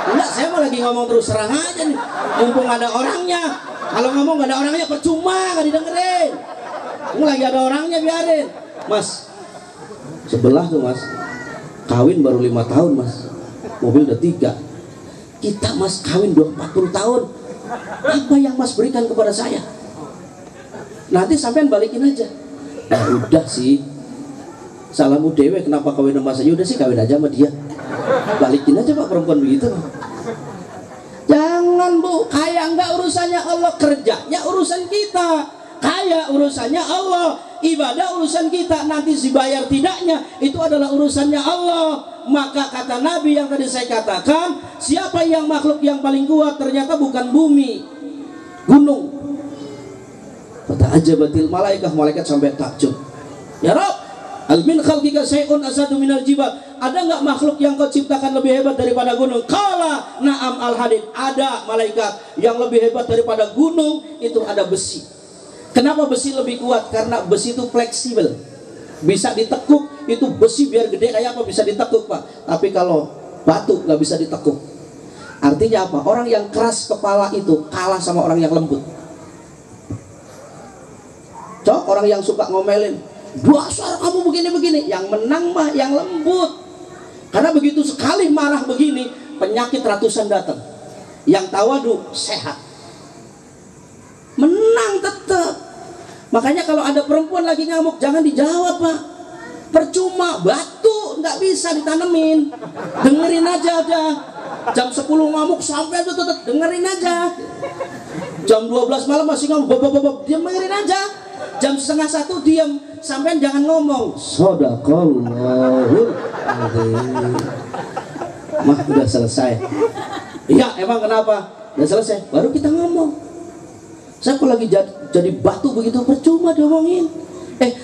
enggak, saya mau lagi ngomong terus terang aja nih. Mumpung ada orangnya. Kalau ngomong gak ada orangnya percuma, gak didengerin. Ini lagi ada orangnya, biarin. Mas, sebelah tuh mas, kawin baru 5 tahun mas, mobil udah 3. Kita mas kawin 40 tahun. Apa yang mas berikan kepada saya? Nanti sampean balikin aja. Nah udah sih, salamu dewe, kenapa kawin sama saya? Udah sih kawin aja sama dia. Balikin aja pak, perempuan begitu. Jangan bu, kaya enggak urusannya Allah, kerjanya urusan kita. Kaya urusannya Allah, ibadah urusan kita. Nanti dibayar tidaknya itu adalah urusannya Allah. Maka kata Nabi yang tadi saya katakan, siapa yang makhluk yang paling kuat? Ternyata bukan bumi, gunung. Kata aja batil malaikat sampai takjub. Ya Rob, Al min khalqika syai'un asadu minal jibal. Ada nggak makhluk yang kau ciptakan lebih hebat daripada gunung? Qala na'am al hadid. Ada malaikat yang lebih hebat daripada gunung, itu ada besi. Kenapa besi lebih kuat? Karena besi itu fleksibel, bisa ditekuk. Itu besi biar gede kayak apa bisa ditekuk, Pak. Tapi kalau batu nggak bisa ditekuk. Artinya apa? Orang yang keras kepala itu kalah sama orang yang lembut. Cok, orang yang suka ngomelin, dasar kamu begini-begini, yang menang mah yang lembut. Karena begitu sekali marah begini, penyakit ratusan datang. Yang tawadu sehat, menang tetap. Makanya kalau ada perempuan lagi ngamuk, jangan dijawab, Pak. Percuma, batu nggak bisa ditanemin. Dengerin aja udah. Jam 10 ngamuk sampai itu tetap dengerin aja. Jam 12 malam masih ngamuk, diam, dengerin aja. Jam setengah 1 diam, sampean jangan ngomong. Shadaqallahul adzim. Mah udah selesai. Iya, emang kenapa? Udah selesai, baru kita ngomong. Saya kok lagi jadi batu begitu, percuma diomongin.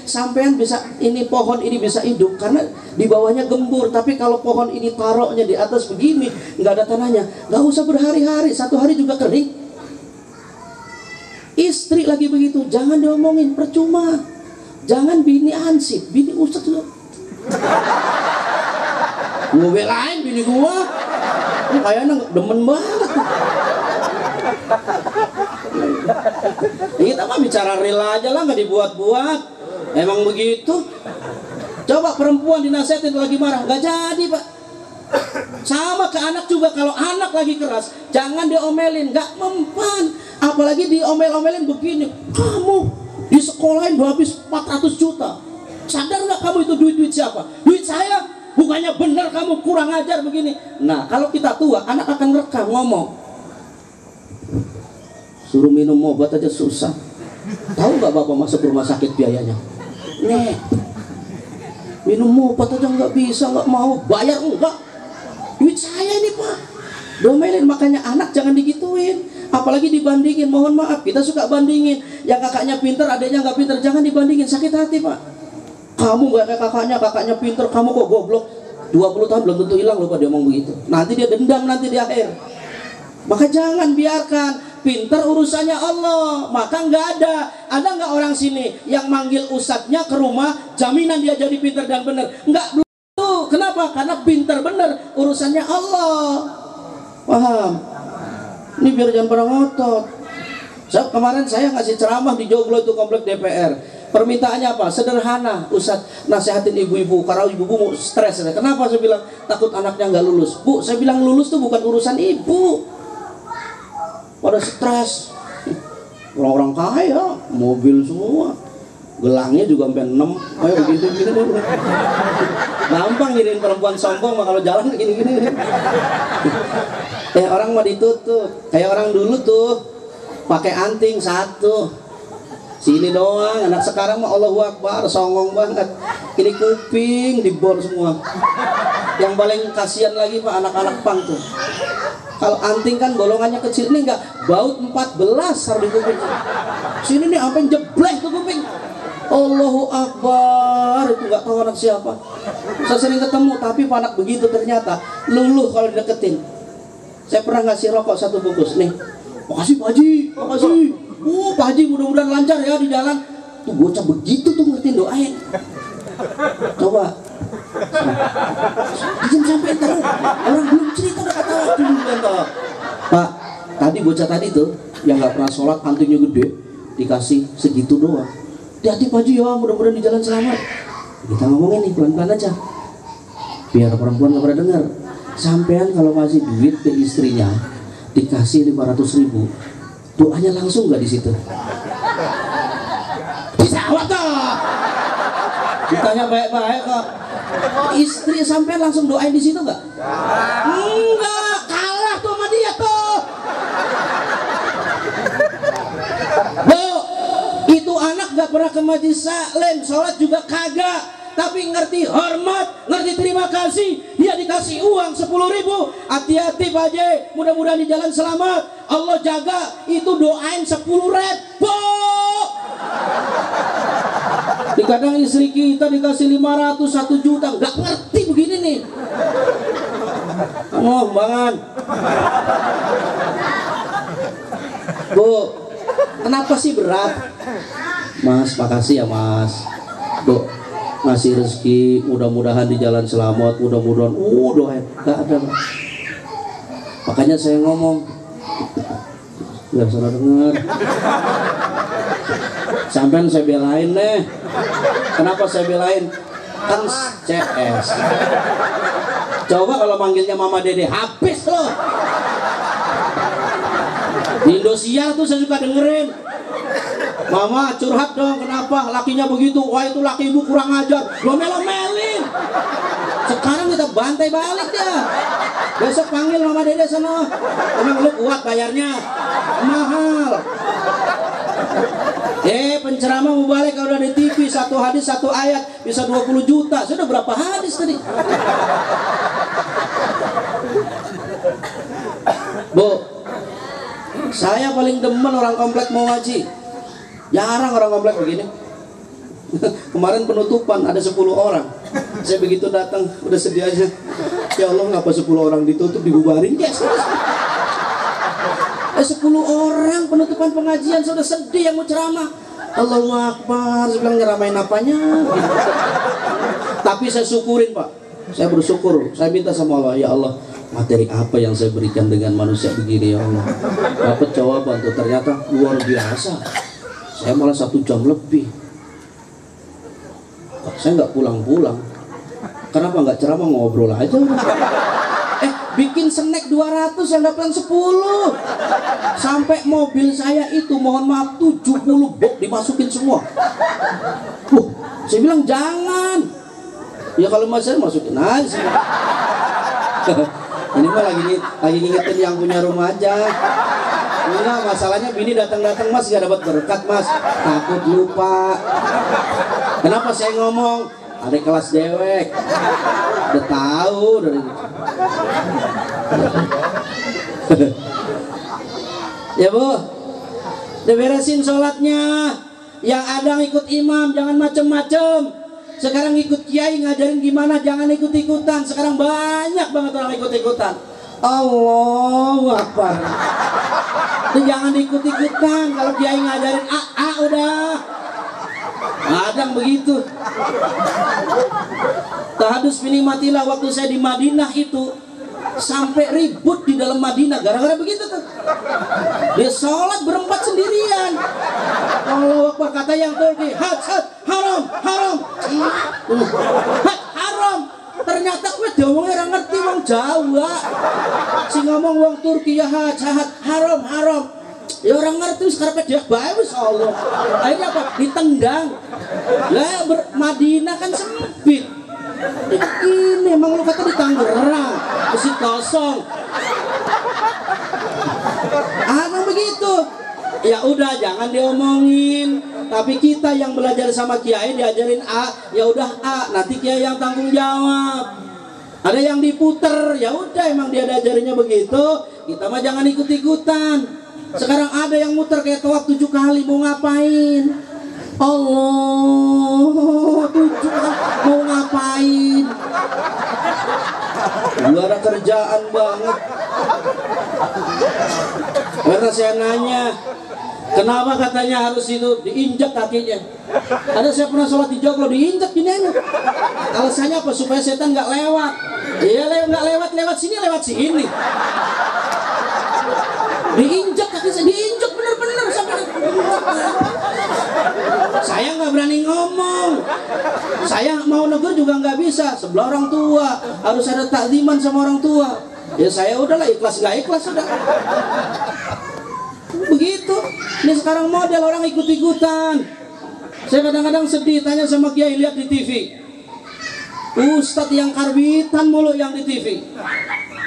Sampean bisa, ini pohon ini bisa hidup karena di bawahnya gembur. Tapi kalau pohon ini taruhnya di atas begini, nggak ada tanahnya, nggak usah berhari-hari, 1 hari juga kering. Istri lagi begitu, jangan diomongin, percuma. Jangan bini ansip, bini ustad juga. Gua belain bini gua, kayaknya demen banget. Kita mah bicara real aja lah, nggak dibuat-buat. Emang begitu. Coba perempuan dinasihatin lagi marah, nggak jadi, Pak. Sama ke anak juga, kalau anak lagi keras, jangan diomelin, nggak mempan. Apalagi diomel-omelin begini, kamu di sekolahin udah habis 400 juta. Sadar nggak kamu itu duit siapa? Duit saya. Bukannya benar kamu kurang ajar begini. Nah, kalau kita tua, anak akan rekam ngomong. Suruh minum obat aja susah. Tahu nggak bapak masuk rumah sakit biayanya? Nih, minum obat aja nggak bisa, nggak mau bayar, enggak. Duit saya ini, Pak. Domelin. Makanya anak jangan digituin. Apalagi dibandingin, mohon maaf, kita suka bandingin. Yang kakaknya pinter, adanya nggak pinter, jangan dibandingin, sakit hati, Pak. Kamu nggak kayak kakaknya pinter, kamu kok goblok. 20 tahun belum tentu hilang loh Pak dia ngomong begitu. Nanti dia dendam nanti di akhir. Maka jangan biarkan. Pinter urusannya Allah. Maka nggak ada nggak orang sini yang manggil ustadznya ke rumah, jaminan dia jadi pinter dan benar? Nggak, belum. Kenapa? Karena pinter bener urusannya Allah. Paham? Ini biar jangan pernah ngotot. Kemarin saya ngasih ceramah di Joglo itu komplek DPR. Permintaannya apa? Sederhana, Ustadz, nasihatin ibu-ibu karena ibu-ibu mau stres. Kenapa? Saya bilang takut anaknya nggak lulus. Bu, saya bilang lulus tuh bukan urusan ibu. Pada stres. Orang-orang kaya, mobil semua. Gelangnya juga sampai 6. Kayak begitu-begitu. Gampang ngirim perempuan sombong mah kalau jalan gini-gini. Orang mau ditutup. Kayak orang dulu tuh pakai anting 1. Sini doang, anak sekarang mah Allahu Akbar, songong banget. Ini kuping dibor semua. Yang paling kasihan lagi Pak, anak-anak pang tuh. Kalau anting kan golongannya kecil, ini enggak, baut 14 har di kuping. Sini nih sampai jeblek tuh kuping. Allahu Akbar, itu nggak tahu anak siapa. Saya sering ketemu, tapi anak begitu ternyata luluh kalau dideketin. Saya pernah ngasih rokok 1 bungkus, nih. Makasih Pak Haji, makasih. Pak Haji mudah-mudahan lancar ya di jalan. Tuh bocah begitu tuh ngertiin doain. Coba. Izin sampai tahu. Orang belum cerita udah ketawa dulu. Pak, tadi bocah tadi tuh yang nggak pernah sholat, antingnya gede, dikasih segitu doang. Hati-hati Pak Haji ya, mudah-mudahan di jalan selamat. Kita ngomongin nih pelan-pelan aja. Biar perempuan nggak pernah dengar. Sampean kalau ngasih duit ke istrinya dikasih 500.000, doanya langsung nggak di situ? Dijawab toh. Ditanya baik-baik kok. Istri sampean langsung doain di situ nggak? Enggak, kalah tuh sama dia tuh. Bu, itu anak nggak pernah ke majelis taklim, sholat juga kagak. Tapi ngerti hormat, ngerti terima kasih. Dia dikasih uang 10.000. Hati-hati Pak Haji, mudah-mudahan di jalan selamat. Allah jaga, itu doain 10.000. Kadang istri kita dikasih 500, 1 juta, nggak ngerti begini nih. Oh, banget. Bu, kenapa sih berat? Mas, makasih ya Mas. Bu, ngasih rezeki, mudah-mudahan di jalan selamat, mudah-mudahan. Doain, nggak ada. Makanya saya ngomong, nggak salah dengar. Sampai saya belain nih. Kenapa saya belain? Kan CS. Coba kalau manggilnya Mama Dede, habis loh. Di Indosiar tuh saya suka dengerin. Mama curhat dong, kenapa lakinya begitu? Wah itu laki ibu kurang ajar. Lomel-lomelin. Sekarang kita bantai balik dah. Besok panggil Mama Dede sana. Emang lu kuat bayarnya? Mahal. Penceramah mubalik kalau udah di TV, 1 hadis 1 ayat bisa 20 juta. Sudah berapa hadis tadi? Bu, saya paling demen orang komplek mau ngaji. Jarang orang komplek begini. Kemarin penutupan ada 10 orang. Saya begitu datang udah sedih aja. Ya Allah, ngapa 10 orang ditutup dibubarin? Yes. 10 orang penutupan pengajian, sudah sedih yang mau ceramah. Allahu Akbar, saya bilang nyeramain apanya? Tapi saya syukurin Pak, saya bersyukur, saya minta sama Allah, ya Allah, materi apa yang saya berikan dengan manusia begini ya Allah. Dapat jawaban tuh, ternyata luar biasa. Saya malah 1 jam lebih. Saya nggak pulang-pulang. Kenapa nggak ceramah, ngobrol aja? Bikin snack 200 yang dapat 10. Sampai mobil saya itu mohon maaf 70 box dimasukin semua. Saya bilang jangan. Ya kalau mas saya masukin aja. Ini mah lagi ngingetin yang punya rumah aja. Enggak, masalahnya bini datang-datang Mas gak dapat berkat Mas, takut lupa. Kenapa saya ngomong? Ada kelas dewek, udah tahu dari ya Bu, udah beresin sholatnya. Yang ada ikut imam, jangan macem-macem. Sekarang ikut kiai ngajarin gimana, jangan ikut-ikutan. Sekarang banyak banget orang ikut-ikutan. Allahu Akbar. Jangan ikut-ikutan. Kalau kiai ngajarin udah. Kadang begitu. Tahadus minimatillah waktu saya di Madinah itu sampai ribut di dalam Madinah gara-gara begitu tuh. Dia sholat berempat sendirian. Allahu Akbar, kata yang Turki, haram, haram, haram. Ternyata gue diomongnya orang ngerti wong Jawa. Si ngomong wong Turki ya haram, haram. Ya orang ngerti sekarang dia baik Allah. Akhirnya apa? Ditendang. Lah Madinah kan sempit. Ini emang lu kata di Tangerang, mesti kosong. Begitu. Ya udah jangan diomongin. Tapi kita yang belajar sama kiai diajarin ya udah nanti kiai yang tanggung jawab. Ada yang diputer, ya udah emang dia diajarinnya begitu. Kita mah jangan ikut-ikutan. Sekarang ada yang muter kayak tawaf 7 kali, mau ngapain? Allah, 7 kali mau ngapain? Gak ada kerjaan banget. Karena saya nanya, kenapa katanya harus itu diinjak kakinya? Ada saya pernah sholat di Joglo diinjak gini aja. Alasannya apa? Supaya setan nggak lewat. Iya nggak lewat sini, lewat sini. Diinjak kaki saya, diinjak bener-bener sampai. Saya nggak berani ngomong. Saya mau negur juga nggak bisa. Sebelah orang tua harus ada takziman sama orang tua. Ya saya udahlah ikhlas nggak ikhlas udah. Begitu. Ini sekarang model orang ikut-ikutan. Saya kadang-kadang sedih tanya sama kiai, lihat di TV. Ustadz yang karbitan mulu yang di TV.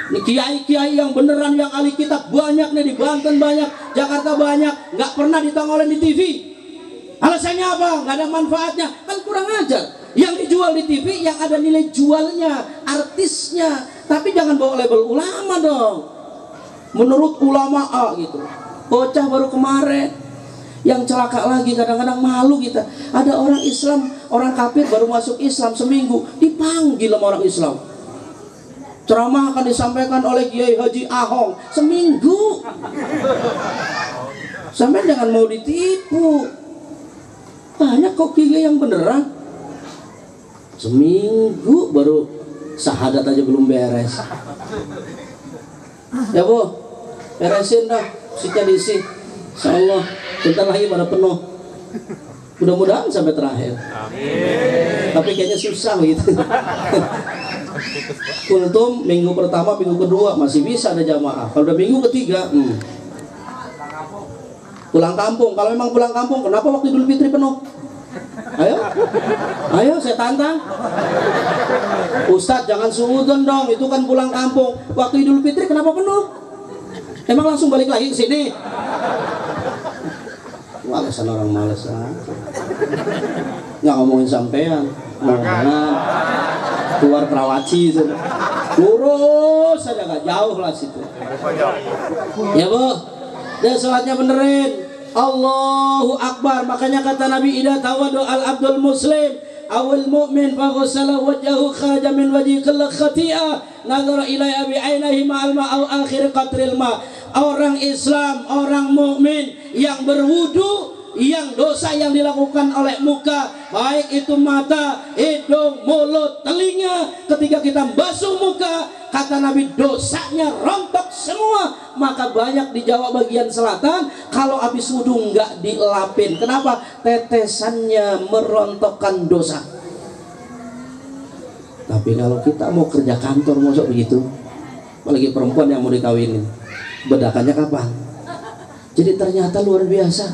Ini kiai-kiai yang beneran, yang ahli kitab banyak nih, di Banten banyak, Jakarta banyak, nggak pernah ditongolin di TV. Alasannya apa? Nggak ada manfaatnya, kan kurang ajar. Yang dijual di TV yang ada nilai jualnya, artisnya, tapi jangan bawa label ulama dong. Menurut ulama A gitu. Bocah baru kemarin Yang celaka lagi kadang-kadang malu kita. Ada orang Islam, orang kafir baru masuk Islam seminggu dipanggil sama orang Islam. Ceramah akan disampaikan oleh Kiai Haji Ahong seminggu. Sampai jangan mau ditipu. Banyak kok kiai yang beneran. Seminggu baru syahadat aja belum beres. Ya Bu, beresin dah, seatnya diisi. Insyaallah bentar lagi pada penuh. Mudah-mudahan sampai terakhir. Amin. Tapi kayaknya susah gitu. Kultum minggu pertama, minggu kedua masih bisa ada jamaah. Kalau udah minggu ketiga, pulang kampung. Kalau memang pulang kampung, kenapa waktu Idul Fitri penuh? Ayo saya tantang. Ustadz jangan suudon dong, itu kan pulang kampung. Waktu Idul Fitri kenapa penuh? Emang langsung balik lagi ke sini? Alasan orang males nggak ngomongin sampean, ngomongin keluar Karawaci itu, lurus saja nggak jauh lah situ. Ya Bu, dan sholatnya benerin. Allahu Akbar. Makanya kata Nabi, idza tawadu al abdul muslim awal mu'min fa ghassala wajhahu kharaja min wajhi kulli khati'ah nazara ilaiha bi ainihi ma'al ma'au akhir qatril ma. Orang Islam, orang mukmin yang berwudu, yang dosa yang dilakukan oleh muka, baik itu mata, hidung, mulut, telinga, ketika kita basuh muka, kata Nabi dosanya rontok semua. Maka banyak di Jawa bagian selatan kalau habis wudu nggak dilapin. Kenapa? Tetesannya merontokkan dosa. Tapi kalau kita mau kerja kantor masuk begitu, apalagi perempuan yang mau dikawinin, bedakannya kapan? Jadi ternyata luar biasa.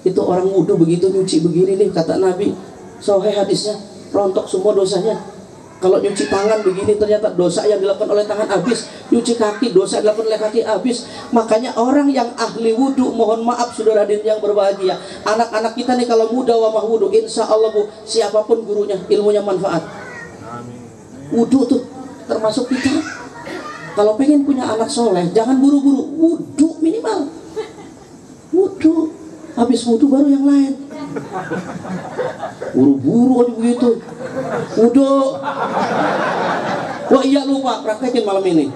Itu orang wudu begitu nyuci begini nih, kata Nabi, sahih hadisnya, rontok semua dosanya. Kalau nyuci tangan begini ternyata dosa yang dilakukan oleh tangan habis. Nyuci kaki dosa yang dilakukan oleh kaki habis. Makanya orang yang ahli wudu, mohon maaf saudara hadirin yang berbahagia, anak-anak kita nih kalau muda wamah wudu, insya Allah Bu, siapapun gurunya ilmunya manfaat. Wudu tuh termasuk kita. Kalau pengen punya anak soleh, jangan buru-buru, wudu minimal. Wudu, habis wudu baru yang lain. Buru-buru aja begitu. Wudu. Wah iya lupa, praktekin malam ini.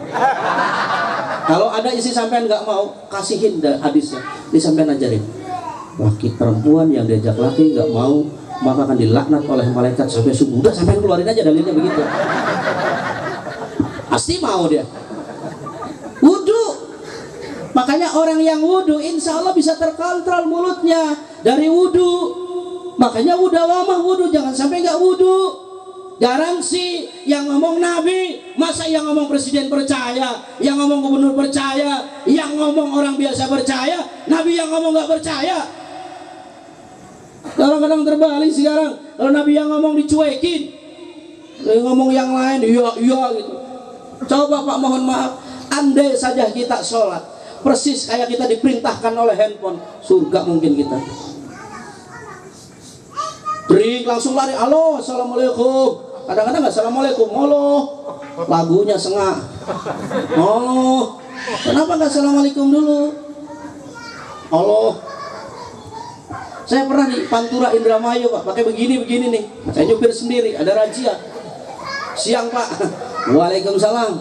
Kalau ada isi sampean nggak mau, kasihin hadisnya, disampean ajarin. Laki perempuan yang diajak laki nggak mau, maka akan dilaknat oleh malaikat sampai subuh. Udah sampean keluarin aja dalilnya begitu. Pasti mau dia. Wudu. Makanya orang yang wudu insya Allah bisa terkontrol mulutnya dari wudu. Makanya wudawamah wudu, jangan sampai nggak wudu. Jarang sih yang ngomong Nabi, masa yang ngomong presiden percaya, yang ngomong gubernur percaya, yang ngomong orang biasa percaya, Nabi yang ngomong nggak percaya. Kadang-kadang terbalik sekarang, kalau Nabi yang ngomong dicuekin, ngomong yang lain iya gitu. Coba Pak, mohon maaf, andai saja kita sholat persis kayak kita diperintahkan oleh handphone, surga mungkin kita. Bring langsung lari, halo assalamualaikum. Kadang-kadang nggak assalamualaikum, halo, lagunya sengak, halo. Kenapa nggak assalamualaikum dulu? Halo. Saya pernah di Pantura Indramayu Pak, pakai begini nih. Saya nyupir sendiri, ada razia. Siang Pak, waalaikumsalam.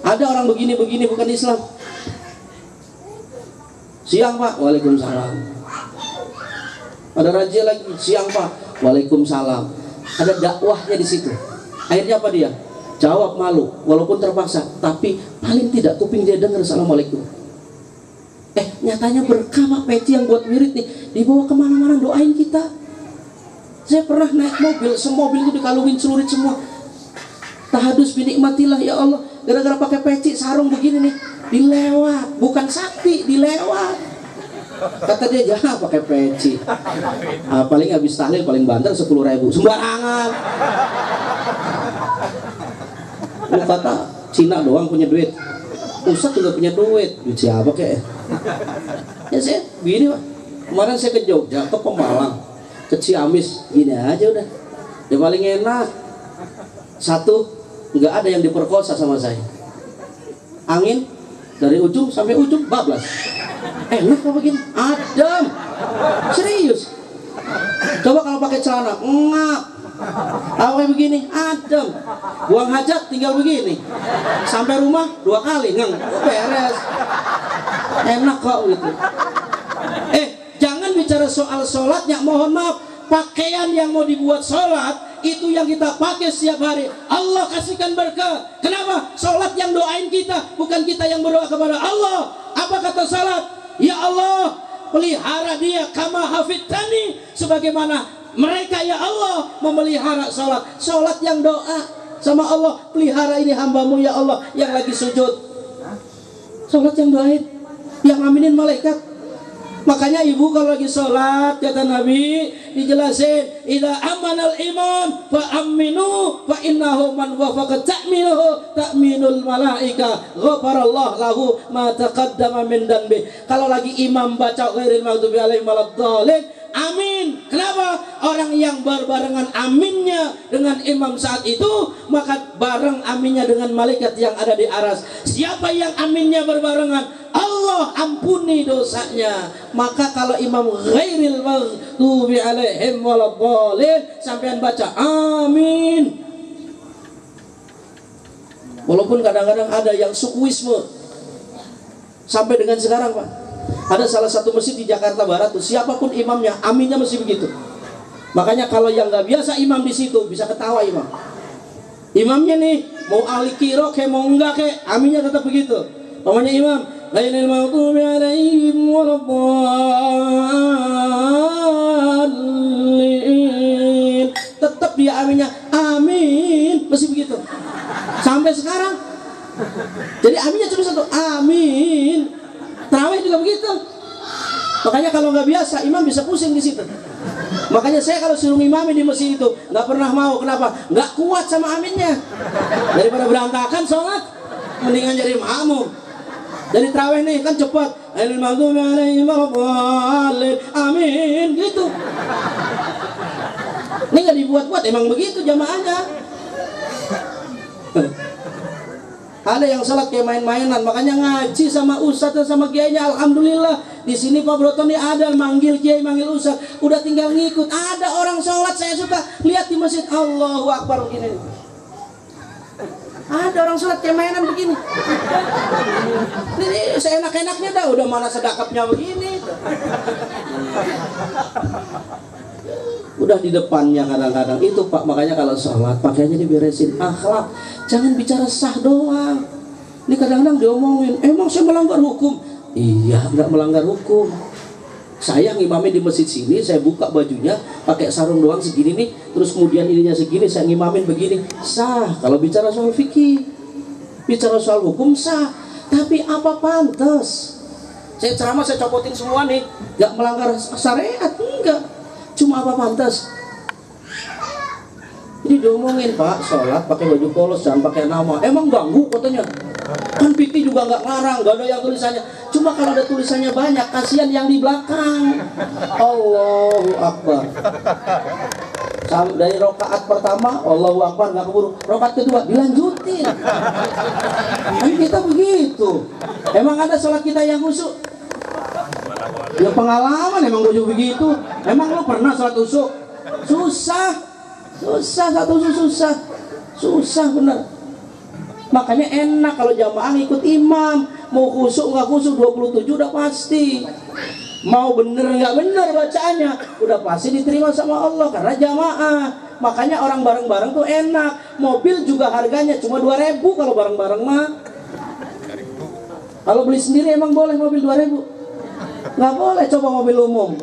Ada orang begini bukan Islam. Siang Pak, waalaikumsalam. Ada razia lagi, siang Pak, waalaikumsalam. Ada dakwahnya di situ. Akhirnya apa dia? Jawab malu, walaupun terpaksa, tapi paling tidak kuping dia dengar assalamualaikum. Nyatanya berkah Pak, peci yang buat wirid nih dibawa kemana-mana, doain kita. Saya pernah naik mobil, semobil itu dikalungin celurit semua. Tahadus binikmatillah ya Allah, gara-gara pakai peci sarung begini nih, dilewat, bukan sakti, dilewat. Kata dia jangan pakai peci. Paling habis tahlil paling banter 10.000, sembarangan. Lu kata Cina doang punya duit, Ustadz juga punya duit siapa kek? Ya saya begini Pak, kemarin saya ke Jogja, ke Pemalang, ke Ciamis, gini aja udah. Yang paling enak satu, nggak ada yang diperkosa sama saya. Angin dari ujung sampai ujung bablas. Enak apa begini? Adem. Serius. Coba kalau pakai celana, ngap. Apa kayak begini? Adem. Buang hajat tinggal begini. Sampai rumah 2 kali, beres. Enak kok gitu. Jangan bicara soal sholatnya, mohon maaf. Pakaian yang mau dibuat sholat itu yang kita pakai setiap hari. Allah kasihkan berkah. Kenapa? Sholat yang doain kita, bukan kita yang berdoa kepada Allah. Apa kata sholat? Ya Allah, pelihara dia kama hafidtani, sebagaimana mereka ya Allah memelihara sholat. Sholat yang doa sama Allah, pelihara ini hambamu ya Allah yang lagi sujud. Sholat yang doain, yang aminin malaikat. Makanya ibu kalau lagi sholat, kata Nabi, dijelasin, idza amanal imam fa aminu fa innahu man wafaqa ta'minuhu ta'minul malaika ghafarallahu lahu ma taqaddama min danbi. Kalau lagi imam baca ghairil maghdubi alaihim waladdallin, amin. Kenapa? Orang yang berbarengan aminnya dengan imam saat itu, maka bareng aminnya dengan malaikat yang ada di aras. Siapa yang aminnya berbarengan? Allah ampuni dosanya. Maka kalau imam ghairil maghdubi alaihim waladdallin, sampean baca amin. Walaupun kadang-kadang ada yang sukuisme sampai dengan sekarang, Pak. Ada salah satu masjid di Jakarta Barat tuh, siapapun imamnya, aminnya mesti begitu. Makanya kalau yang nggak biasa imam di situ bisa ketawa imam. Imamnya nih mau ahli kiro kayak mau enggak kayak, aminnya tetap begitu. Namanya imam, ghairil maghdubi alaihim waladdallin, tetap dia aminnya amin, mesti begitu. Sampai sekarang. Jadi aminnya cuma satu, amin. Tarawih juga begitu. Makanya kalau nggak biasa imam bisa pusing di situ. Makanya saya kalau suruh imami di masjid itu nggak pernah mau. Kenapa? Nggak kuat sama aminnya. Daripada berantakan sholat, mendingan jadi makmum. Jadi tarawih nih kan cepat. Amin gitu. Ini nggak dibuat-buat, emang begitu jamaahnya. Ada yang sholat kayak main-mainan, makanya ngaji sama ustadz dan sama kiainya. Alhamdulillah di sini Pak Broto nih ada manggil kiai, manggil ustadz, udah tinggal ngikut. Ada orang sholat saya suka lihat di masjid, Allahu Akbar begini. Ada orang sholat kayak mainan begini. Ini seenak-enaknya dah, udah mana sedekapnya begini. Udah di depannya kadang-kadang itu Pak. Makanya kalau sholat pakaiannya diberesin, akhlak, jangan bicara sah doang. Ini kadang-kadang diomongin, emang saya melanggar hukum? Iya, nggak melanggar hukum. Saya ngimamin di masjid sini, saya buka bajunya pakai sarung doang segini nih, terus kemudian ininya segini, saya ngimamin begini, sah. Kalau bicara soal fikih, bicara soal hukum sah. Tapi apa pantas? Saya ceramah, saya copotin semua nih, nggak melanggar syariat, enggak. Cuma apa pantas? Jadi diomongin, Pak, sholat pakai baju polos, jangan pakai nama. Emang ganggu katanya. Kan fikih juga nggak ngarang, nggak ada yang tulisannya. Cuma kalau ada tulisannya banyak, kasihan yang di belakang. Allahu Akbar. Dari rokaat pertama, Allahu Akbar, nggak keburu. Rokaat kedua dilanjutin. Kan kita begitu. Emang ada sholat kita yang khusyuk? Ya pengalaman emang gue juga begitu. Emang lo pernah sholat khusyuk? Susah. Satu susah bener. Makanya enak kalau jamaah ikut imam. Mau khusyuk nggak khusyuk 27 udah pasti. Mau bener nggak bener bacaannya udah pasti diterima sama Allah karena jamaah. Makanya orang bareng-bareng tuh enak. Mobil juga harganya cuma 2.000 kalau bareng-bareng mah. Kalau beli sendiri emang boleh mobil 2.000? Nggak boleh, coba mobil umum.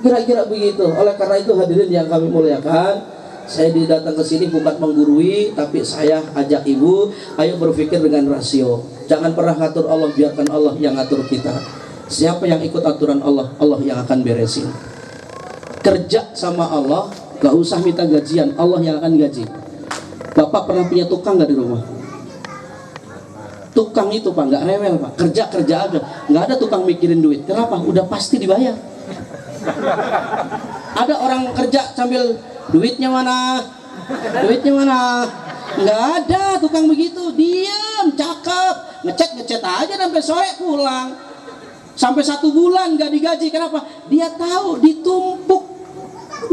Kira-kira begitu. Oleh karena itu hadirin yang kami muliakan, saya datang ke sini bukan menggurui, tapi saya ajak ibu, ayo berpikir dengan rasio. Jangan pernah ngatur Allah, biarkan Allah yang ngatur kita. Siapa yang ikut aturan Allah, Allah yang akan beresin. Kerja sama Allah, gak usah minta gajian, Allah yang akan gaji. Bapak pernah punya tukang gak di rumah? Tukang itu Pak, nggak rewel Pak, kerja aja, nggak ada tukang mikirin duit. Kenapa? Udah pasti dibayar. Ada orang kerja sambil duitnya mana, nggak ada tukang begitu. Diam, cakep, ngecet aja sampai sore pulang. Sampai 1 bulan gak digaji. Kenapa? Dia tahu ditumpuk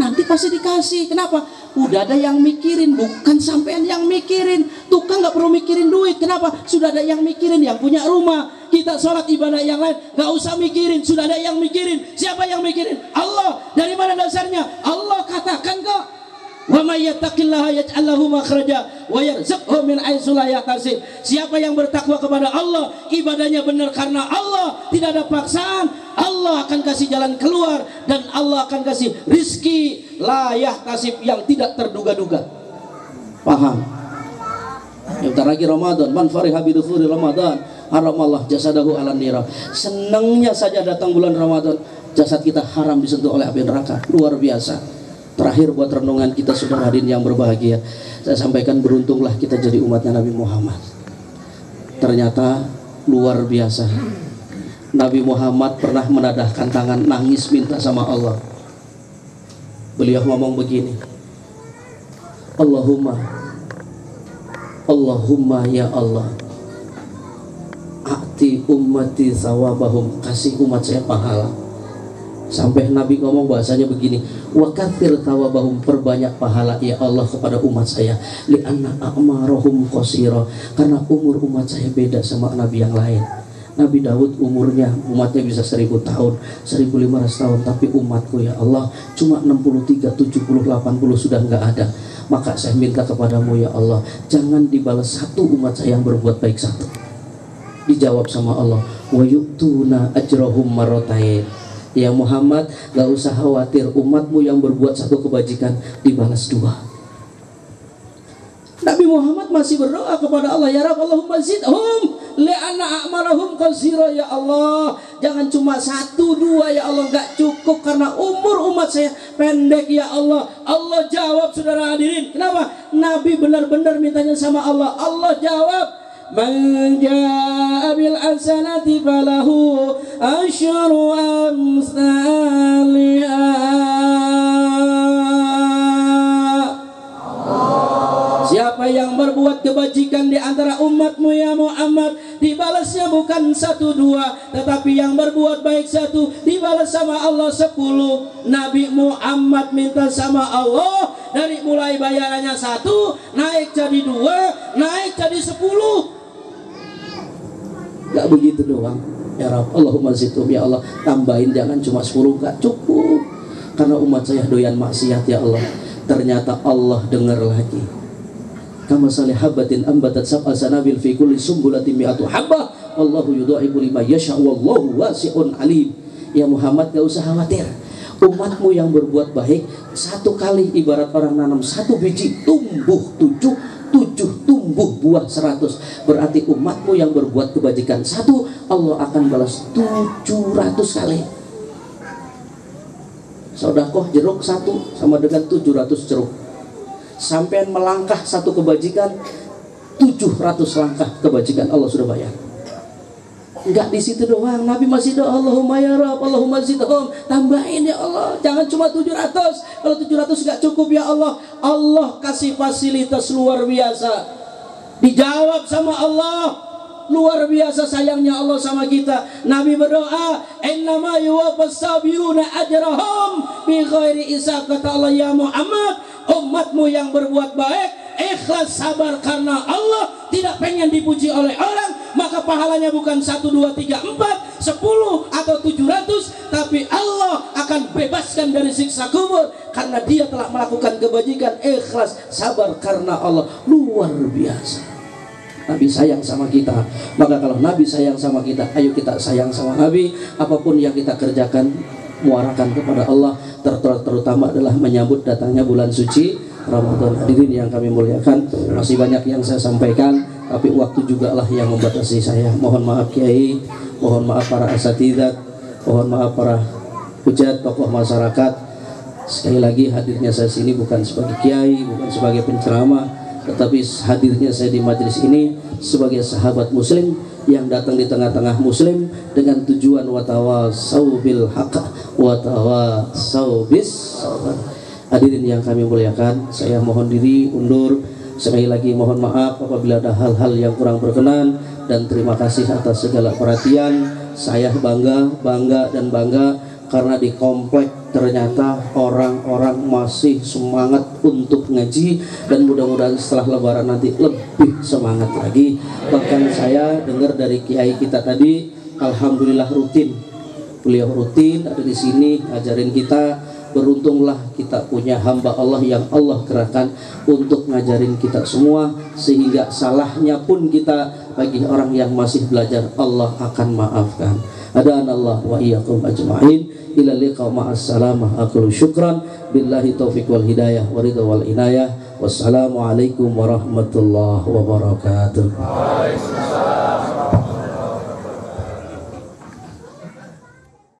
nanti pasti dikasih. Kenapa? Udah ada yang mikirin, bukan sampean yang mikirin. Tukang gak perlu mikirin duit. Kenapa? Sudah ada yang mikirin, yang punya rumah. Kita sholat ibadah yang lain gak usah mikirin, sudah ada yang mikirin. Siapa yang mikirin? Allah. Dari mana dasarnya? Allah katakan kok, wa may yattaqillaha yaj'al lahu makhraja wa yarzuqhu min haitsu la yahtasib. Siapa yang bertakwa kepada Allah, ibadahnya benar karena Allah, tidak ada paksaan, Allah akan kasih jalan keluar dan Allah akan kasih rizki la yahtasib, yang tidak terduga-duga. Paham? Bentar lagi Ramadan, man fariha bidukhuli Ramadan haramallah jasadahu alan nira. Senangnya saja datang bulan Ramadan, jasad kita haram disentuh oleh api neraka. Luar biasa. Terakhir buat renungan kita, saudara hadirin yang berbahagia, saya sampaikan beruntunglah kita jadi umatnya Nabi Muhammad. Ternyata luar biasa. Nabi Muhammad pernah menadahkan tangan, nangis minta sama Allah. Beliau ngomong begini, Allahumma ya Allah, a'ti ummati sawabahum, kasih umat saya pahala. Sampai Nabi ngomong bahasanya begini, wa katsir thawabahum, perbanyak pahala ya Allah kepada umat saya, li anna a'marahum qasira, karena umur umat saya beda sama nabi yang lain. Nabi Daud umurnya, umatnya bisa 1000 tahun, 1500 tahun, tapi umatku ya Allah cuma 63, 70, 80 sudah nggak ada. Maka saya minta kepadamu ya Allah, jangan dibalas satu umat saya yang berbuat baik satu. Dijawab sama Allah, wa yu'tuna ajrahum marratain. Ya Muhammad, gak usah khawatir, umatmu yang berbuat satu kebajikan dibalas 2. Nabi Muhammad masih berdoa kepada Allah, ya Rabb, Allahumma zidhum li'anna a'marahum qasira, ya Allah. Jangan cuma 1, 2 ya Allah, gak cukup karena umur umat saya pendek ya Allah. Allah jawab, saudara hadirin. Kenapa? Nabi benar-benar mintanya sama Allah. Allah jawab, man jaa bil hasanati falahu asyru amsalha. Siapa yang berbuat kebajikan di antara umatmu ya Muhammad, dibalasnya bukan 1, 2, tetapi yang berbuat baik 1 dibalas sama Allah 10. Nabi Muhammad minta sama Allah, dari mulai bayarannya 1 naik jadi 2, naik jadi 10. Gak begitu doang ya Rabb, Allahumma zidhum ya Allah, tambahin, jangan cuma 10, gak cukup karena umat saya doyan maksiat ya Allah. Ternyata Allah dengar lagi, kama salih habatin ambatat sab'a sanabil fi kulli sumbulatin mi'atu habbah wallahu yudha'ifu liman yasha wallahu wasi'un alim. Ya Muhammad, gak usah khawatir, umatmu yang berbuat baik 1 kali ibarat orang nanam 1 biji, tumbuh 7 tumbuh buah 100. Berarti umatmu yang berbuat kebajikan 1, Allah akan balas 700 kali. Sedekah jeruk 1 sama dengan 700 jeruk. Sampai melangkah 1 kebajikan, 700 langkah kebajikan Allah sudah bayar. Enggak di situ doang, Nabi masih doa, Allahumma ya Rabb, Allahumma zidhum, tambahin ya Allah, jangan cuma 700. Kalau 700 enggak cukup ya Allah, Allah kasih fasilitas luar biasa. Dijawab sama Allah, luar biasa sayangnya Allah sama kita. Nabi berdoa, innama yuwaffas sabiruna ajrahum bi ghairi hisab. Kata Allah, ya Muhammad, umatmu yang berbuat baik ikhlas sabar karena Allah, tidak pengen dipuji oleh orang, maka pahalanya bukan 1, 2, 3, 4, 10 atau 700, tapi Allah akan bebaskan dari siksa kubur karena dia telah melakukan kebajikan. Ikhlas sabar karena Allah, luar biasa. Nabi sayang sama kita, maka kalau Nabi sayang sama kita, ayo kita sayang sama Nabi. Apapun yang kita kerjakan, muarakan kepada Allah, terutama adalah menyambut datangnya bulan suci Ramadan. Hadirin yang kami muliakan, masih banyak yang saya sampaikan, tapi waktu juga lah yang membatasi saya. Mohon maaf Kiai, mohon maaf para asatidzat, mohon maaf para hujat, tokoh masyarakat. Sekali lagi, hadirnya saya sini bukan sebagai Kiai, bukan sebagai penceramah, tetapi hadirnya saya di majelis ini sebagai sahabat muslim yang datang di tengah-tengah muslim dengan tujuan watawasau bil haqq watawasau bis sabr. Hadirin yang kami muliakan, saya mohon diri undur. Sekali lagi mohon maaf apabila ada hal-hal yang kurang berkenan, dan terima kasih atas segala perhatian. Saya bangga karena di komplek ternyata orang-orang masih semangat untuk ngaji, dan mudah-mudahan setelah lebaran nanti lebih semangat lagi. Bahkan saya dengar dari kiai kita tadi, alhamdulillah beliau rutin ada di sini ngajarin kita. Beruntunglah kita punya hamba Allah yang Allah kerahkan untuk ngajarin kita semua, sehingga salahnya pun kita bagi orang yang masih belajar Allah akan maafkan. Adanallah wa iyyakum ajma'in ila liqa ma'as salamah. Aqulu syukran billahi taufiq wal hidayah wa ridha wal inayah. Wassalamu alaikum warahmatullahi wabarakatuh.